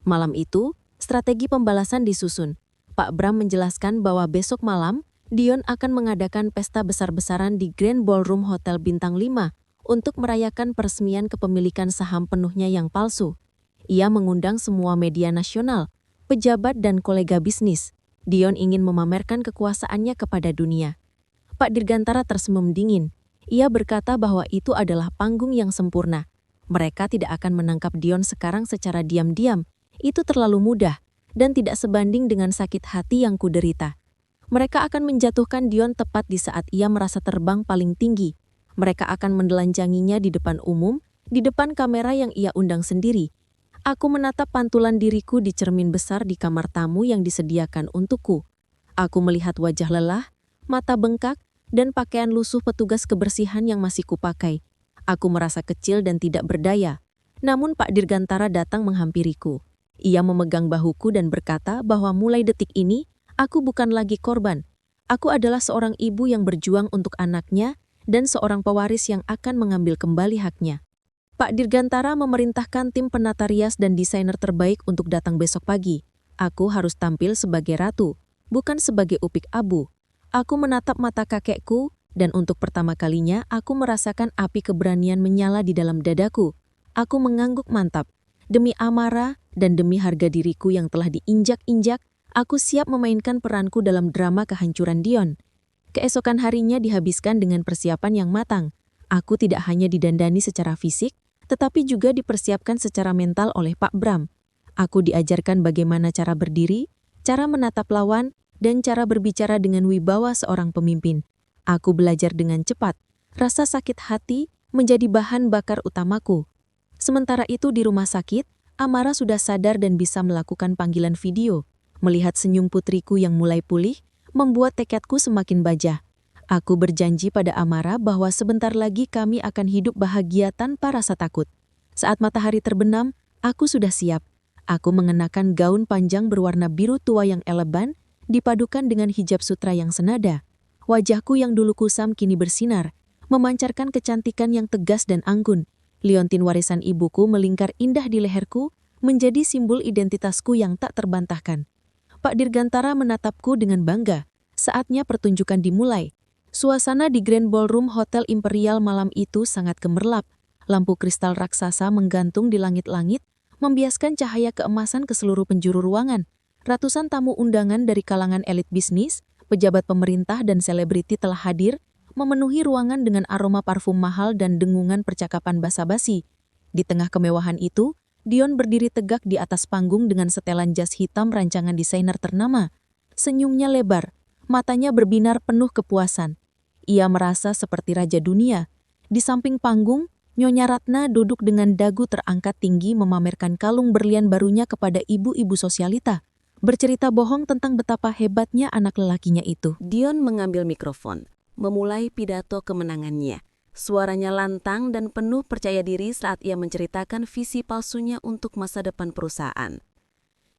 Malam itu, strategi pembalasan disusun. Pak Bram menjelaskan bahwa besok malam, Dion akan mengadakan pesta besar-besaran di Grand Ballroom Hotel Bintang 5 untuk merayakan peresmian kepemilikan saham penuhnya yang palsu. Ia mengundang semua media nasional, pejabat dan kolega bisnis. Dion ingin memamerkan kekuasaannya kepada dunia. Pak Dirgantara tersenyum dingin. Ia berkata bahwa itu adalah panggung yang sempurna. Mereka tidak akan menangkap Dion sekarang secara diam-diam. Itu terlalu mudah dan tidak sebanding dengan sakit hati yang kuderita. Mereka akan menjatuhkan Dion tepat di saat ia merasa terbang paling tinggi. Mereka akan menelanjanginya di depan umum, di depan kamera yang ia undang sendiri. Aku menatap pantulan diriku di cermin besar di kamar tamu yang disediakan untukku. Aku melihat wajah lelah, mata bengkak, dan pakaian lusuh petugas kebersihan yang masih kupakai. Aku merasa kecil dan tidak berdaya. Namun Pak Dirgantara datang menghampiriku. Ia memegang bahuku dan berkata bahwa mulai detik ini, aku bukan lagi korban. Aku adalah seorang ibu yang berjuang untuk anaknya dan seorang pewaris yang akan mengambil kembali haknya. Pak Dirgantara memerintahkan tim penata rias dan desainer terbaik untuk datang besok pagi. Aku harus tampil sebagai ratu, bukan sebagai upik abu. Aku menatap mata kakekku, dan untuk pertama kalinya aku merasakan api keberanian menyala di dalam dadaku. Aku mengangguk mantap. Demi amarah dan demi harga diriku yang telah diinjak-injak, aku siap memainkan peranku dalam drama kehancuran Dion. Keesokan harinya dihabiskan dengan persiapan yang matang. Aku tidak hanya didandani secara fisik, tetapi juga dipersiapkan secara mental oleh Pak Bram. Aku diajarkan bagaimana cara berdiri, cara menatap lawan, dan cara berbicara dengan wibawa seorang pemimpin. Aku belajar dengan cepat. Rasa sakit hati menjadi bahan bakar utamaku. Sementara itu di rumah sakit, Amara sudah sadar dan bisa melakukan panggilan video. Melihat senyum putriku yang mulai pulih, membuat tekadku semakin baja. Aku berjanji pada Amara bahwa sebentar lagi kami akan hidup bahagia tanpa rasa takut. Saat matahari terbenam, aku sudah siap. Aku mengenakan gaun panjang berwarna biru tua yang elegan, dipadukan dengan hijab sutra yang senada. Wajahku yang dulu kusam kini bersinar, memancarkan kecantikan yang tegas dan anggun. Liontin warisan ibuku melingkar indah di leherku, menjadi simbol identitasku yang tak terbantahkan. Pak Dirgantara menatapku dengan bangga. Saatnya pertunjukan dimulai. Suasana di Grand Ballroom Hotel Imperial malam itu sangat gemerlap. Lampu kristal raksasa menggantung di langit-langit, membiaskan cahaya keemasan ke seluruh penjuru ruangan. Ratusan tamu undangan dari kalangan elit bisnis, pejabat pemerintah dan selebriti telah hadir, memenuhi ruangan dengan aroma parfum mahal dan dengungan percakapan basa-basi. Di tengah kemewahan itu, Dion berdiri tegak di atas panggung dengan setelan jas hitam rancangan desainer ternama. Senyumnya lebar, matanya berbinar penuh kepuasan. Ia merasa seperti raja dunia. Di samping panggung, Nyonya Ratna duduk dengan dagu terangkat tinggi memamerkan kalung berlian barunya kepada ibu-ibu sosialita, bercerita bohong tentang betapa hebatnya anak lelakinya itu. Dion mengambil mikrofon, memulai pidato kemenangannya. Suaranya lantang dan penuh percaya diri saat ia menceritakan visi palsunya untuk masa depan perusahaan.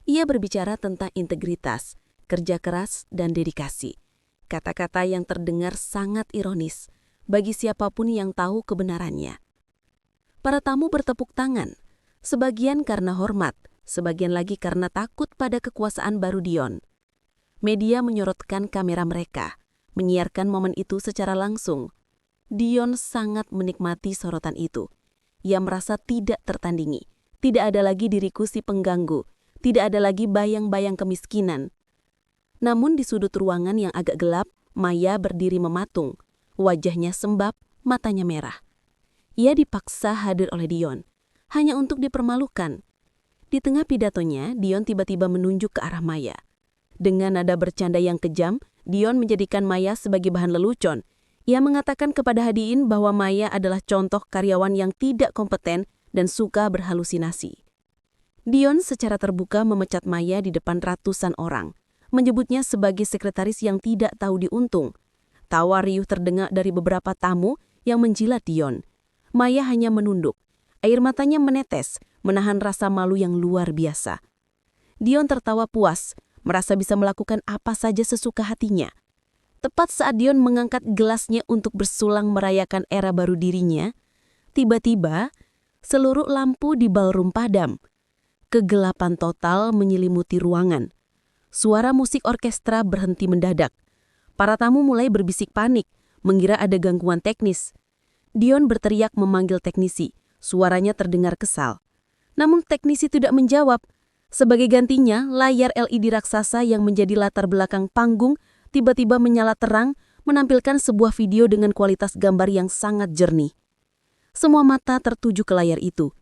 Ia berbicara tentang integritas, kerja keras, dan dedikasi. Kata-kata yang terdengar sangat ironis bagi siapapun yang tahu kebenarannya. Para tamu bertepuk tangan, sebagian karena hormat, sebagian lagi karena takut pada kekuasaan baru Dion. Media menyorotkan kamera mereka, menyiarkan momen itu secara langsung. Dion sangat menikmati sorotan itu. Ia merasa tidak tertandingi, tidak ada lagi diriku si pengganggu, tidak ada lagi bayang-bayang kemiskinan. Namun di sudut ruangan yang agak gelap, Maya berdiri mematung, wajahnya sembab, matanya merah. Ia dipaksa hadir oleh Dion, hanya untuk dipermalukan. Di tengah pidatonya, Dion tiba-tiba menunjuk ke arah Maya. Dengan nada bercanda yang kejam, Dion menjadikan Maya sebagai bahan lelucon. Ia mengatakan kepada hadirin bahwa Maya adalah contoh karyawan yang tidak kompeten dan suka berhalusinasi. Dion secara terbuka memecat Maya di depan ratusan orang, menyebutnya sebagai sekretaris yang tidak tahu diuntung. Tawa riuh terdengar dari beberapa tamu yang menjilat Dion. Maya hanya menunduk. Air matanya menetes, menahan rasa malu yang luar biasa. Dion tertawa puas, merasa bisa melakukan apa saja sesuka hatinya. Tepat saat Dion mengangkat gelasnya untuk bersulang merayakan era baru dirinya, tiba-tiba seluruh lampu di ballroom padam. Kegelapan total menyelimuti ruangan. Suara musik orkestra berhenti mendadak. Para tamu mulai berbisik panik, mengira ada gangguan teknis. Dion berteriak memanggil teknisi. Suaranya terdengar kesal. Namun teknisi tidak menjawab. Sebagai gantinya, layar LED raksasa yang menjadi latar belakang panggung tiba-tiba menyala terang, menampilkan sebuah video dengan kualitas gambar yang sangat jernih. Semua mata tertuju ke layar itu.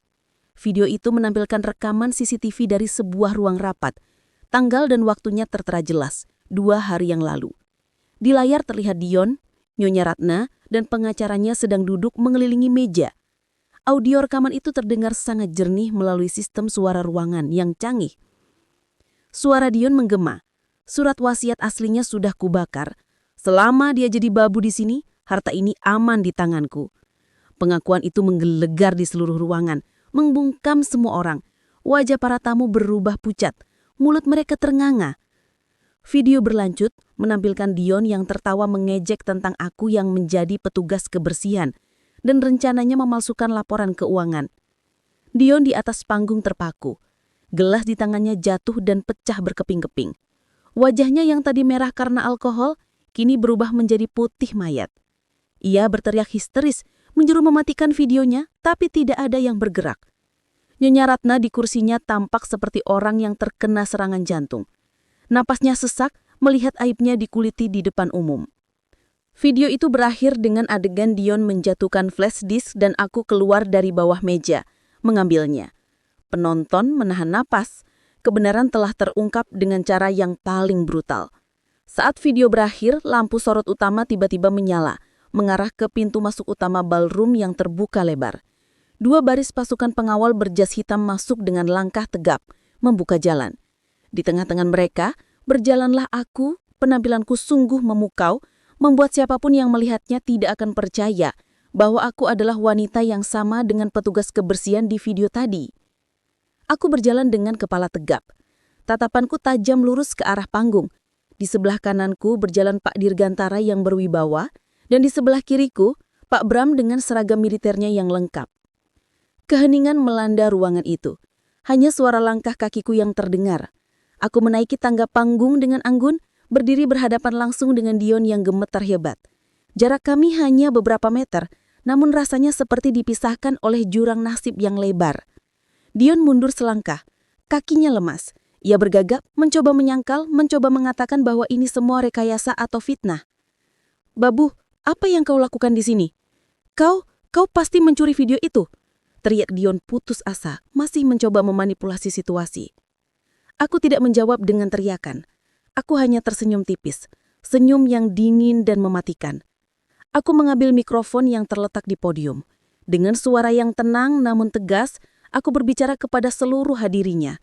Video itu menampilkan rekaman CCTV dari sebuah ruang rapat. Tanggal dan waktunya tertera jelas, 2 hari yang lalu. Di layar terlihat Dion, Nyonya Ratna, dan pengacaranya sedang duduk mengelilingi meja. Audio rekaman itu terdengar sangat jernih melalui sistem suara ruangan yang canggih. Suara Dion menggema. Surat wasiat aslinya sudah kubakar. Selama dia jadi babu di sini, harta ini aman di tanganku. Pengakuan itu menggelegar di seluruh ruangan, membungkam semua orang. Wajah para tamu berubah pucat. Mulut mereka ternganga. Video berlanjut menampilkan Dion yang tertawa mengejek tentang aku yang menjadi petugas kebersihan dan rencananya memalsukan laporan keuangan. Dion di atas panggung terpaku. Gelas di tangannya jatuh dan pecah berkeping-keping. Wajahnya yang tadi merah karena alkohol, kini berubah menjadi putih mayat. Ia berteriak histeris, menjuru mematikan videonya, tapi tidak ada yang bergerak. Nyonya Ratna di kursinya tampak seperti orang yang terkena serangan jantung. Napasnya sesak melihat aibnya dikuliti di depan umum. Video itu berakhir dengan adegan Dion menjatuhkan flash disk dan aku keluar dari bawah meja, mengambilnya. Penonton menahan napas. Kebenaran telah terungkap dengan cara yang paling brutal. Saat video berakhir, lampu sorot utama tiba-tiba menyala, mengarah ke pintu masuk utama ballroom yang terbuka lebar. 2 baris pasukan pengawal berjas hitam masuk dengan langkah tegap, membuka jalan. Di tengah-tengah mereka, berjalanlah aku, penampilanku sungguh memukau, membuat siapapun yang melihatnya tidak akan percaya bahwa aku adalah wanita yang sama dengan petugas kebersihan di video tadi. Aku berjalan dengan kepala tegap. Tatapanku tajam lurus ke arah panggung. Di sebelah kananku berjalan Pak Dirgantara yang berwibawa, dan di sebelah kiriku, Pak Bram dengan seragam militernya yang lengkap. Keheningan melanda ruangan itu. Hanya suara langkah kakiku yang terdengar. Aku menaiki tangga panggung dengan anggun, berdiri berhadapan langsung dengan Dion yang gemetar hebat. Jarak kami hanya beberapa meter, namun rasanya seperti dipisahkan oleh jurang nasib yang lebar. Dion mundur selangkah, kakinya lemas. Ia bergagap, mencoba menyangkal, mencoba mengatakan bahwa ini semua rekayasa atau fitnah. "Babu, apa yang kau lakukan di sini? Kau pasti mencuri video itu," teriak Dion putus asa, masih mencoba memanipulasi situasi. Aku tidak menjawab dengan teriakan. Aku hanya tersenyum tipis, senyum yang dingin dan mematikan. Aku mengambil mikrofon yang terletak di podium. Dengan suara yang tenang namun tegas, aku berbicara kepada seluruh hadirinya.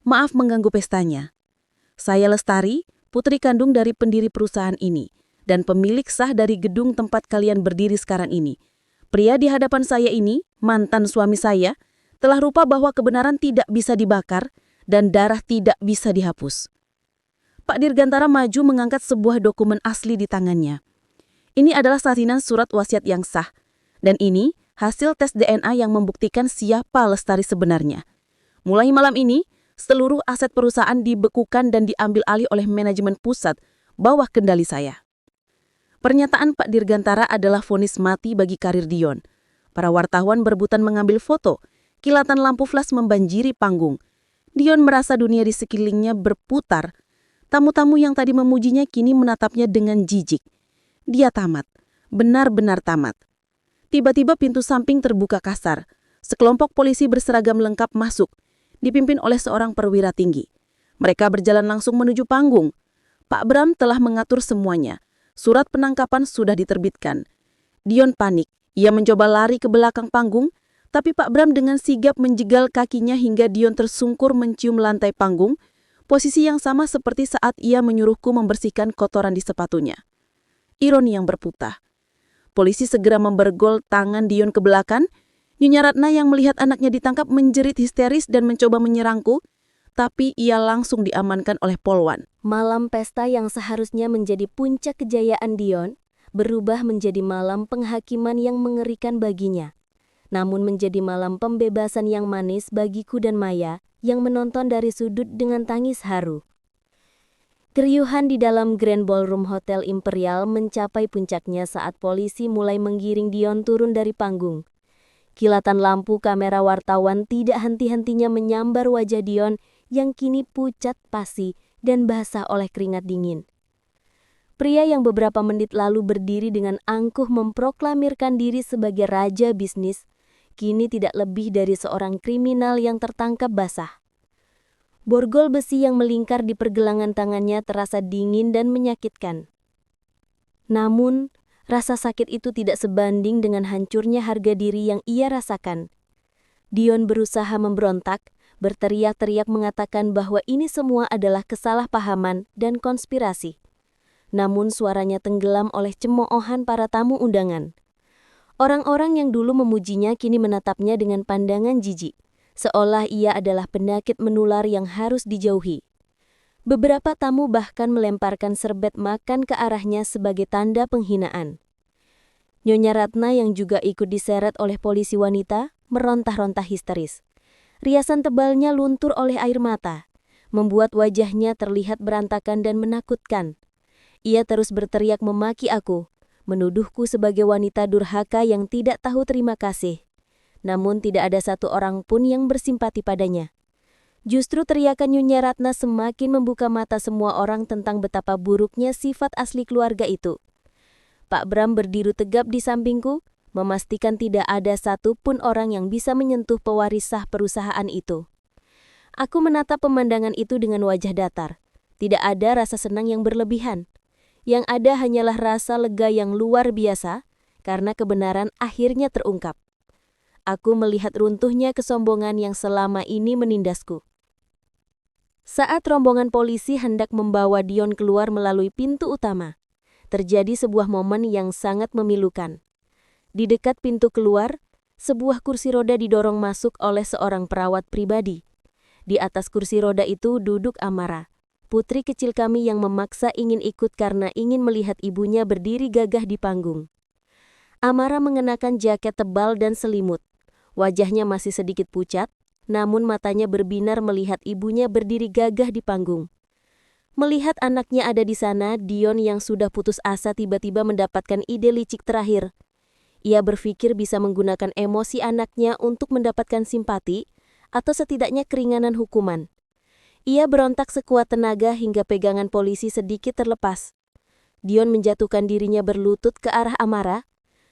"Maaf mengganggu pestanya. Saya Lestari, putri kandung dari pendiri perusahaan ini, dan pemilik sah dari gedung tempat kalian berdiri sekarang ini. Pria di hadapan saya ini, mantan suami saya, telah lupa bahwa kebenaran tidak bisa dibakar dan darah tidak bisa dihapus." Pak Dirgantara maju mengangkat sebuah dokumen asli di tangannya. Ini adalah salinan surat wasiat yang sah. Dan ini hasil tes DNA yang membuktikan siapa Lestari sebenarnya. Mulai malam ini, seluruh aset perusahaan dibekukan dan diambil alih oleh manajemen pusat bawah kendali saya. Pernyataan Pak Dirgantara adalah vonis mati bagi karir Dion. Para wartawan berebutan mengambil foto. Kilatan lampu flash membanjiri panggung. Dion merasa dunia di sekelilingnya berputar. Tamu-tamu yang tadi memujinya kini menatapnya dengan jijik. Dia tamat. Benar-benar tamat. Tiba-tiba pintu samping terbuka kasar. Sekelompok polisi berseragam lengkap masuk, dipimpin oleh seorang perwira tinggi. Mereka berjalan langsung menuju panggung. Pak Bram telah mengatur semuanya. Surat penangkapan sudah diterbitkan. Dion panik. Ia mencoba lari ke belakang panggung, tapi Pak Bram dengan sigap menjegal kakinya hingga Dion tersungkur mencium lantai panggung, posisi yang sama seperti saat ia menyuruhku membersihkan kotoran di sepatunya. Ironi yang berputar. Polisi segera membergol tangan Dion ke belakang. Nyonya Ratna yang melihat anaknya ditangkap menjerit histeris dan mencoba menyerangku, tapi ia langsung diamankan oleh Polwan. Malam pesta yang seharusnya menjadi puncak kejayaan Dion, berubah menjadi malam penghakiman yang mengerikan baginya. Namun menjadi malam pembebasan yang manis bagiku dan Maya yang menonton dari sudut dengan tangis haru. Keriuhan di dalam Grand Ballroom Hotel Imperial mencapai puncaknya saat polisi mulai menggiring Dion turun dari panggung. Kilatan lampu kamera wartawan tidak henti-hentinya menyambar wajah Dion yang kini pucat pasi dan basah oleh keringat dingin. Pria yang beberapa menit lalu berdiri dengan angkuh memproklamirkan diri sebagai raja bisnis, kini tidak lebih dari seorang kriminal yang tertangkap basah. Borgol besi yang melingkar di pergelangan tangannya terasa dingin dan menyakitkan. Namun, rasa sakit itu tidak sebanding dengan hancurnya harga diri yang ia rasakan. Dion berusaha memberontak, berteriak-teriak mengatakan bahwa ini semua adalah kesalahpahaman dan konspirasi. Namun suaranya tenggelam oleh cemoohan para tamu undangan. Orang-orang yang dulu memujinya kini menatapnya dengan pandangan jijik, seolah ia adalah penyakit menular yang harus dijauhi. Beberapa tamu bahkan melemparkan serbet makan ke arahnya sebagai tanda penghinaan. Nyonya Ratna yang juga ikut diseret oleh polisi wanita merontah-rontah histeris. Riasan tebalnya luntur oleh air mata, membuat wajahnya terlihat berantakan dan menakutkan. Ia terus berteriak memaki aku, menuduhku sebagai wanita durhaka yang tidak tahu terima kasih. Namun tidak ada satu orang pun yang bersimpati padanya. Justru teriakan Nyonya Ratna semakin membuka mata semua orang tentang betapa buruknya sifat asli keluarga itu. Pak Bram berdiri tegap di sampingku, memastikan tidak ada satu pun orang yang bisa menyentuh pewaris sah perusahaan itu. Aku menatap pemandangan itu dengan wajah datar. Tidak ada rasa senang yang berlebihan. Yang ada hanyalah rasa lega yang luar biasa, karena kebenaran akhirnya terungkap. Aku melihat runtuhnya kesombongan yang selama ini menindasku. Saat rombongan polisi hendak membawa Dion keluar melalui pintu utama, terjadi sebuah momen yang sangat memilukan. Di dekat pintu keluar, sebuah kursi roda didorong masuk oleh seorang perawat pribadi. Di atas kursi roda itu duduk Amara, putri kecil kami yang memaksa ingin ikut karena ingin melihat ibunya berdiri gagah di panggung. Amara mengenakan jaket tebal dan selimut. Wajahnya masih sedikit pucat, namun matanya berbinar melihat ibunya berdiri gagah di panggung. Melihat anaknya ada di sana, Dion yang sudah putus asa tiba-tiba mendapatkan ide licik terakhir. Ia berpikir bisa menggunakan emosi anaknya untuk mendapatkan simpati atau setidaknya keringanan hukuman. Ia berontak sekuat tenaga hingga pegangan polisi sedikit terlepas. Dion menjatuhkan dirinya berlutut ke arah Amara.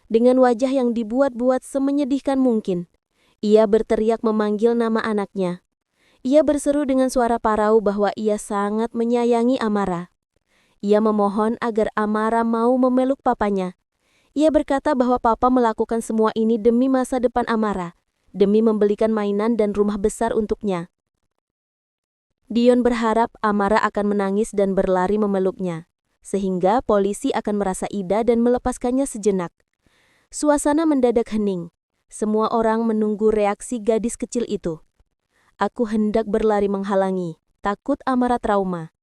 Dengan wajah yang dibuat-buat semenyedihkan mungkin, ia berteriak memanggil nama anaknya. Ia berseru dengan suara parau bahwa ia sangat menyayangi Amara. Ia memohon agar Amara mau memeluk papanya. Ia berkata bahwa papa melakukan semua ini demi masa depan Amara, demi membelikan mainan dan rumah besar untuknya. Dion berharap Amara akan menangis dan berlari memeluknya, sehingga polisi akan merasa ida dan melepaskannya sejenak. Suasana mendadak hening. Semua orang menunggu reaksi gadis kecil itu. Aku hendak berlari menghalangi, takut Amara trauma.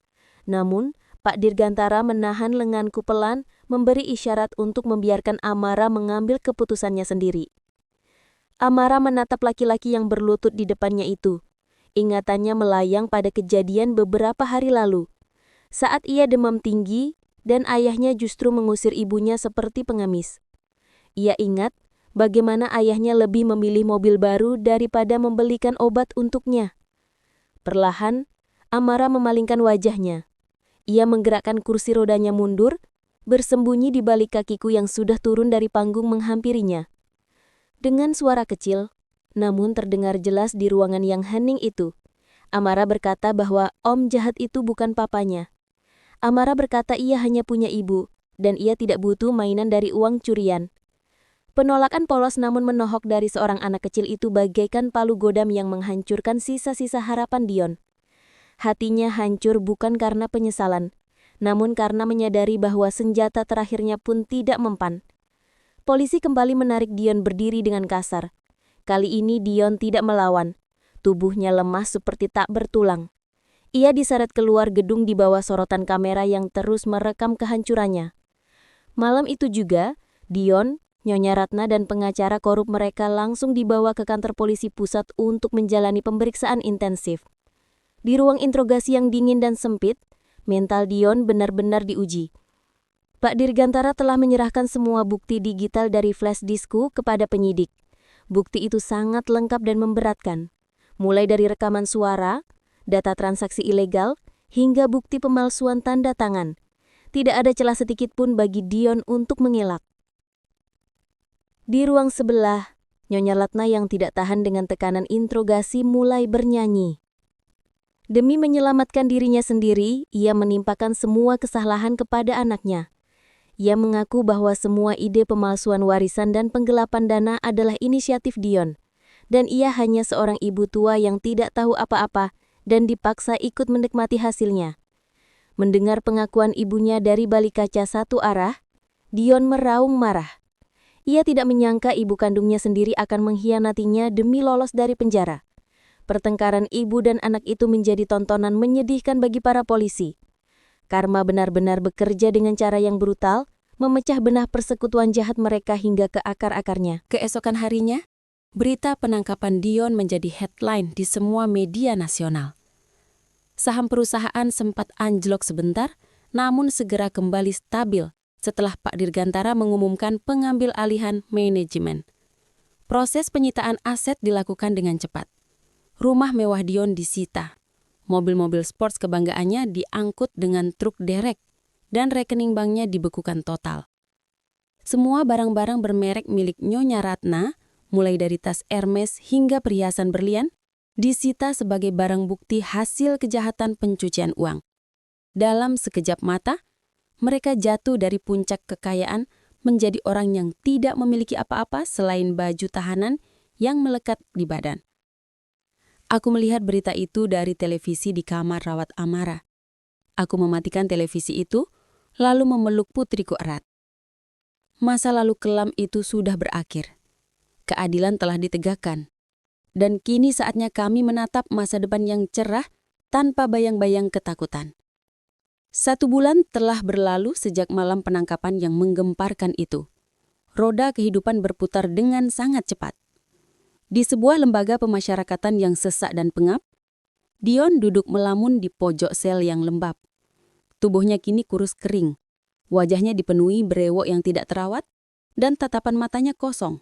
Namun, Pak Dirgantara menahan lenganku pelan, memberi isyarat untuk membiarkan Amara mengambil keputusannya sendiri. Amara menatap laki-laki yang berlutut di depannya itu. Ingatannya melayang pada kejadian beberapa hari lalu, saat ia demam tinggi dan ayahnya justru mengusir ibunya seperti pengemis. Ia ingat bagaimana ayahnya lebih memilih mobil baru daripada membelikan obat untuknya. Perlahan, Amara memalingkan wajahnya. Ia menggerakkan kursi rodanya mundur, bersembunyi di balik kakiku yang sudah turun dari panggung menghampirinya. Dengan suara kecil, namun terdengar jelas di ruangan yang hening itu, Amara berkata bahwa om jahat itu bukan papanya. Amara berkata ia hanya punya ibu, dan ia tidak butuh mainan dari uang curian. Penolakan polos namun menohok dari seorang anak kecil itu bagaikan palu godam yang menghancurkan sisa-sisa harapan Dion. Hatinya hancur bukan karena penyesalan, namun karena menyadari bahwa senjata terakhirnya pun tidak mempan. Polisi kembali menarik Dion berdiri dengan kasar. Kali ini Dion tidak melawan. Tubuhnya lemah seperti tak bertulang. Ia diseret keluar gedung di bawah sorotan kamera yang terus merekam kehancurannya. Malam itu juga, Dion, Nyonya Ratna dan pengacara korup mereka langsung dibawa ke kantor polisi pusat untuk menjalani pemeriksaan intensif. Di ruang interogasi yang dingin dan sempit, mental Dion benar-benar diuji. Pak Dirgantara telah menyerahkan semua bukti digital dari flash diskku kepada penyidik. Bukti itu sangat lengkap dan memberatkan. Mulai dari rekaman suara, data transaksi ilegal, hingga bukti pemalsuan tanda tangan. Tidak ada celah sedikit pun bagi Dion untuk mengelak. Di ruang sebelah, Nyonya Ratna yang tidak tahan dengan tekanan interogasi mulai bernyanyi. Demi menyelamatkan dirinya sendiri, ia menimpakan semua kesalahan kepada anaknya. Ia mengaku bahwa semua ide pemalsuan warisan dan penggelapan dana adalah inisiatif Dion, dan ia hanya seorang ibu tua yang tidak tahu apa-apa dan dipaksa ikut menikmati hasilnya. Mendengar pengakuan ibunya dari balik kaca satu arah, Dion meraung marah. Ia tidak menyangka ibu kandungnya sendiri akan mengkhianatinya demi lolos dari penjara. Pertengkaran ibu dan anak itu menjadi tontonan menyedihkan bagi para polisi. Karma benar-benar bekerja dengan cara yang brutal, memecah benah persekutuan jahat mereka hingga ke akar-akarnya. Keesokan harinya, berita penangkapan Dion menjadi headline di semua media nasional. Saham perusahaan sempat anjlok sebentar, namun segera kembali stabil setelah Pak Dirgantara mengumumkan pengambil alihan manajemen. Proses penyitaan aset dilakukan dengan cepat. Rumah mewah Dion disita. Mobil-mobil sports kebanggaannya diangkut dengan truk derek dan rekening banknya dibekukan total. Semua barang-barang bermerek milik Nyonya Ratna, mulai dari tas Hermes hingga perhiasan berlian, disita sebagai barang bukti hasil kejahatan pencucian uang. Dalam sekejap mata, mereka jatuh dari puncak kekayaan menjadi orang yang tidak memiliki apa-apa selain baju tahanan yang melekat di badan. Aku melihat berita itu dari televisi di kamar rawat Amara. Aku mematikan televisi itu, lalu memeluk putriku erat. Masa lalu kelam itu sudah berakhir. Keadilan telah ditegakkan. Dan kini saatnya kami menatap masa depan yang cerah tanpa bayang-bayang ketakutan. 1 bulan telah berlalu sejak malam penangkapan yang menggemparkan itu. Roda kehidupan berputar dengan sangat cepat. Di sebuah lembaga pemasyarakatan yang sesak dan pengap, Dion duduk melamun di pojok sel yang lembab. Tubuhnya kini kurus kering, wajahnya dipenuhi brewok yang tidak terawat, dan tatapan matanya kosong.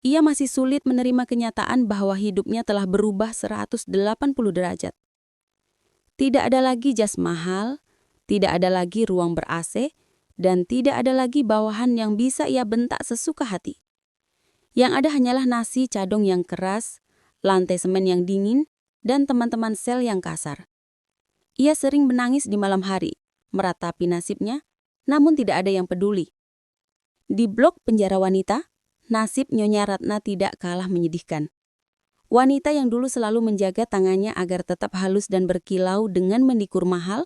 Ia masih sulit menerima kenyataan bahwa hidupnya telah berubah 180 derajat. Tidak ada lagi jas mahal, tidak ada lagi ruang ber-AC, dan tidak ada lagi bawahan yang bisa ia bentak sesuka hati. Yang ada hanyalah nasi cadong yang keras, lantai semen yang dingin, dan teman-teman sel yang kasar. Ia sering menangis di malam hari, meratapi nasibnya, namun tidak ada yang peduli. Di blok penjara wanita, nasib Nyonya Ratna tidak kalah menyedihkan. Wanita yang dulu selalu menjaga tangannya agar tetap halus dan berkilau dengan mendikur mahal,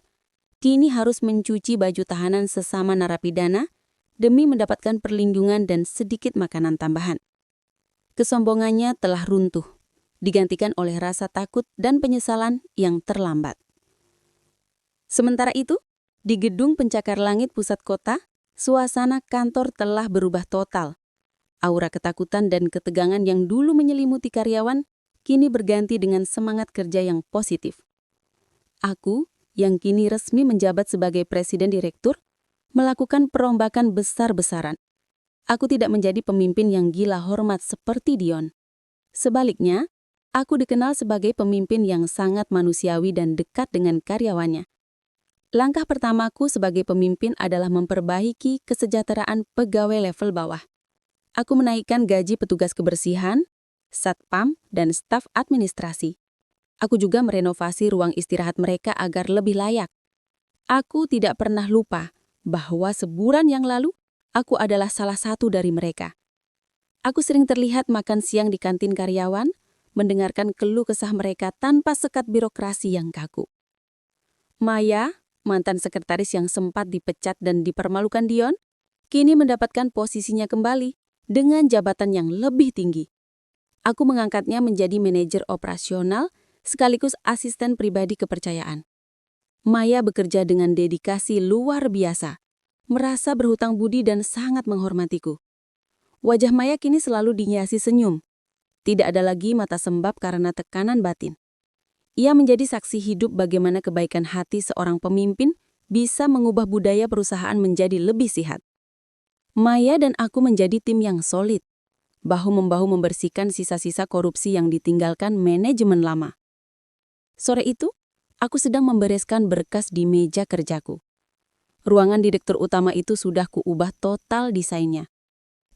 kini harus mencuci baju tahanan sesama narapidana demi mendapatkan perlindungan dan sedikit makanan tambahan. Kesombongannya telah runtuh, digantikan oleh rasa takut dan penyesalan yang terlambat. Sementara itu, di gedung pencakar langit pusat kota, suasana kantor telah berubah total. Aura ketakutan dan ketegangan yang dulu menyelimuti karyawan kini berganti dengan semangat kerja yang positif. Aku, yang kini resmi menjabat sebagai presiden direktur, melakukan perombakan besar-besaran. Aku tidak menjadi pemimpin yang gila hormat seperti Dion. Sebaliknya, aku dikenal sebagai pemimpin yang sangat manusiawi dan dekat dengan karyawannya. Langkah pertamaku sebagai pemimpin adalah memperbaiki kesejahteraan pegawai level bawah. Aku menaikkan gaji petugas kebersihan, satpam, dan staf administrasi. Aku juga merenovasi ruang istirahat mereka agar lebih layak. Aku tidak pernah lupa bahwa sebulan yang lalu, aku adalah salah satu dari mereka. Aku sering terlihat makan siang di kantin karyawan, mendengarkan keluh kesah mereka tanpa sekat birokrasi yang kaku. Maya, mantan sekretaris yang sempat dipecat dan dipermalukan Dion, kini mendapatkan posisinya kembali dengan jabatan yang lebih tinggi. Aku mengangkatnya menjadi manajer operasional sekaligus asisten pribadi kepercayaan. Maya bekerja dengan dedikasi luar biasa, merasa berhutang budi dan sangat menghormatiku. Wajah Maya kini selalu dihiasi senyum. Tidak ada lagi mata sembab karena tekanan batin. Ia menjadi saksi hidup bagaimana kebaikan hati seorang pemimpin bisa mengubah budaya perusahaan menjadi lebih sehat. Maya dan aku menjadi tim yang solid, bahu-membahu membersihkan sisa-sisa korupsi yang ditinggalkan manajemen lama. Sore itu, aku sedang membereskan berkas di meja kerjaku. Ruangan direktur utama itu sudah kuubah total desainnya.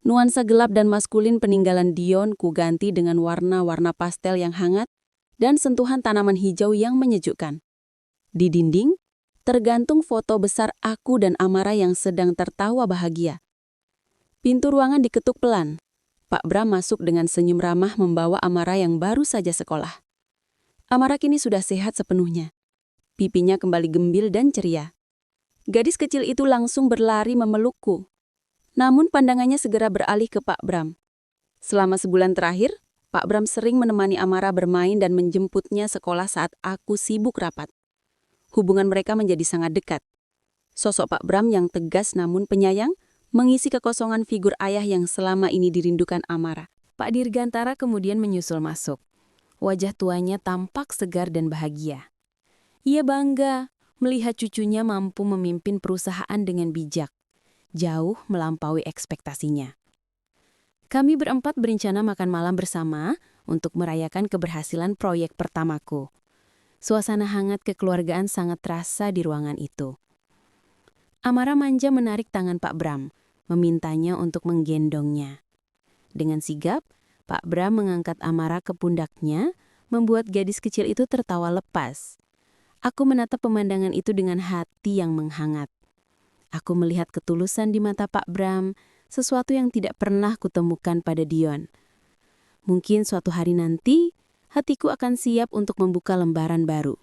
Nuansa gelap dan maskulin peninggalan Dion kuganti dengan warna-warna pastel yang hangat dan sentuhan tanaman hijau yang menyejukkan. Di dinding, tergantung foto besar aku dan Amara yang sedang tertawa bahagia. Pintu ruangan diketuk pelan. Pak Bram masuk dengan senyum ramah membawa Amara yang baru saja sekolah. Amara kini sudah sehat sepenuhnya. Pipinya kembali gembil dan ceria. Gadis kecil itu langsung berlari memelukku. Namun pandangannya segera beralih ke Pak Bram. Selama sebulan terakhir, Pak Bram sering menemani Amara bermain dan menjemputnya sekolah saat aku sibuk rapat. Hubungan mereka menjadi sangat dekat. Sosok Pak Bram yang tegas namun penyayang mengisi kekosongan figur ayah yang selama ini dirindukan Amara. Pak Dirgantara kemudian menyusul masuk. Wajah tuanya tampak segar dan bahagia. Ia bangga melihat cucunya mampu memimpin perusahaan dengan bijak, jauh melampaui ekspektasinya. Kami berempat berencana makan malam bersama untuk merayakan keberhasilan proyek pertamaku. Suasana hangat kekeluargaan sangat terasa di ruangan itu. Amara manja menarik tangan Pak Bram, memintanya untuk menggendongnya. Dengan sigap, Pak Bram mengangkat Amara ke pundaknya, membuat gadis kecil itu tertawa lepas. Aku menatap pemandangan itu dengan hati yang menghangat. Aku melihat ketulusan di mata Pak Bram, sesuatu yang tidak pernah kutemukan pada Dion. Mungkin suatu hari nanti, hatiku akan siap untuk membuka lembaran baru.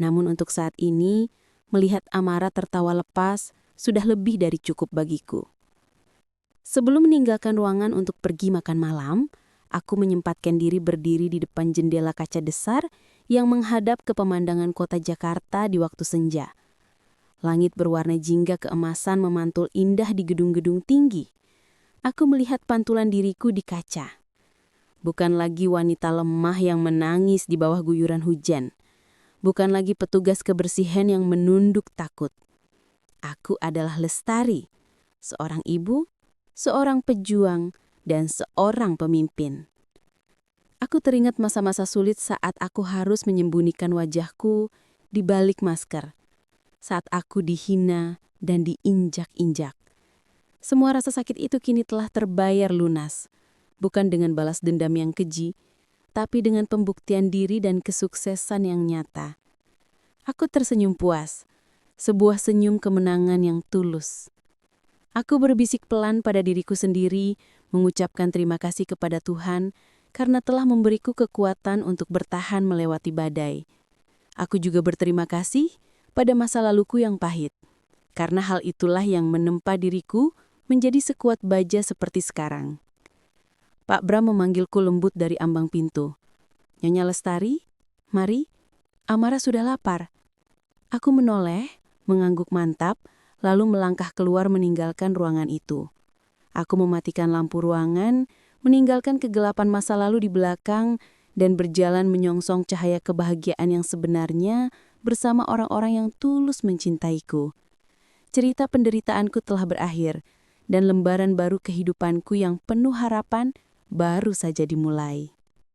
Namun untuk saat ini, melihat Amara tertawa lepas sudah lebih dari cukup bagiku. Sebelum meninggalkan ruangan untuk pergi makan malam, aku menyempatkan diri berdiri di depan jendela kaca besar yang menghadap ke pemandangan kota Jakarta di waktu senja. Langit berwarna jingga keemasan memantul indah di gedung-gedung tinggi. Aku melihat pantulan diriku di kaca. Bukan lagi wanita lemah yang menangis di bawah guyuran hujan. Bukan lagi petugas kebersihan yang menunduk takut. Aku adalah Lestari, seorang ibu, seorang pejuang, dan seorang pemimpin. Aku teringat masa-masa sulit saat aku harus menyembunyikan wajahku di balik masker. Saat aku dihina dan diinjak-injak. Semua rasa sakit itu kini telah terbayar lunas. Bukan dengan balas dendam yang keji, tapi dengan pembuktian diri dan kesuksesan yang nyata. Aku tersenyum puas, sebuah senyum kemenangan yang tulus. Aku berbisik pelan pada diriku sendiri, mengucapkan terima kasih kepada Tuhan karena telah memberiku kekuatan untuk bertahan melewati badai. Aku juga berterima kasih pada masa laluku yang pahit, karena hal itulah yang menempa diriku menjadi sekuat baja seperti sekarang. Pak Bram memanggilku lembut dari ambang pintu. Nyonya Lestari, mari, Amara sudah lapar. Aku menoleh, mengangguk mantap, lalu melangkah keluar meninggalkan ruangan itu. Aku mematikan lampu ruangan, meninggalkan kegelapan masa lalu di belakang, dan berjalan menyongsong cahaya kebahagiaan yang sebenarnya bersama orang-orang yang tulus mencintaiku. Cerita penderitaanku telah berakhir, dan lembaran baru kehidupanku yang penuh harapan baru saja dimulai.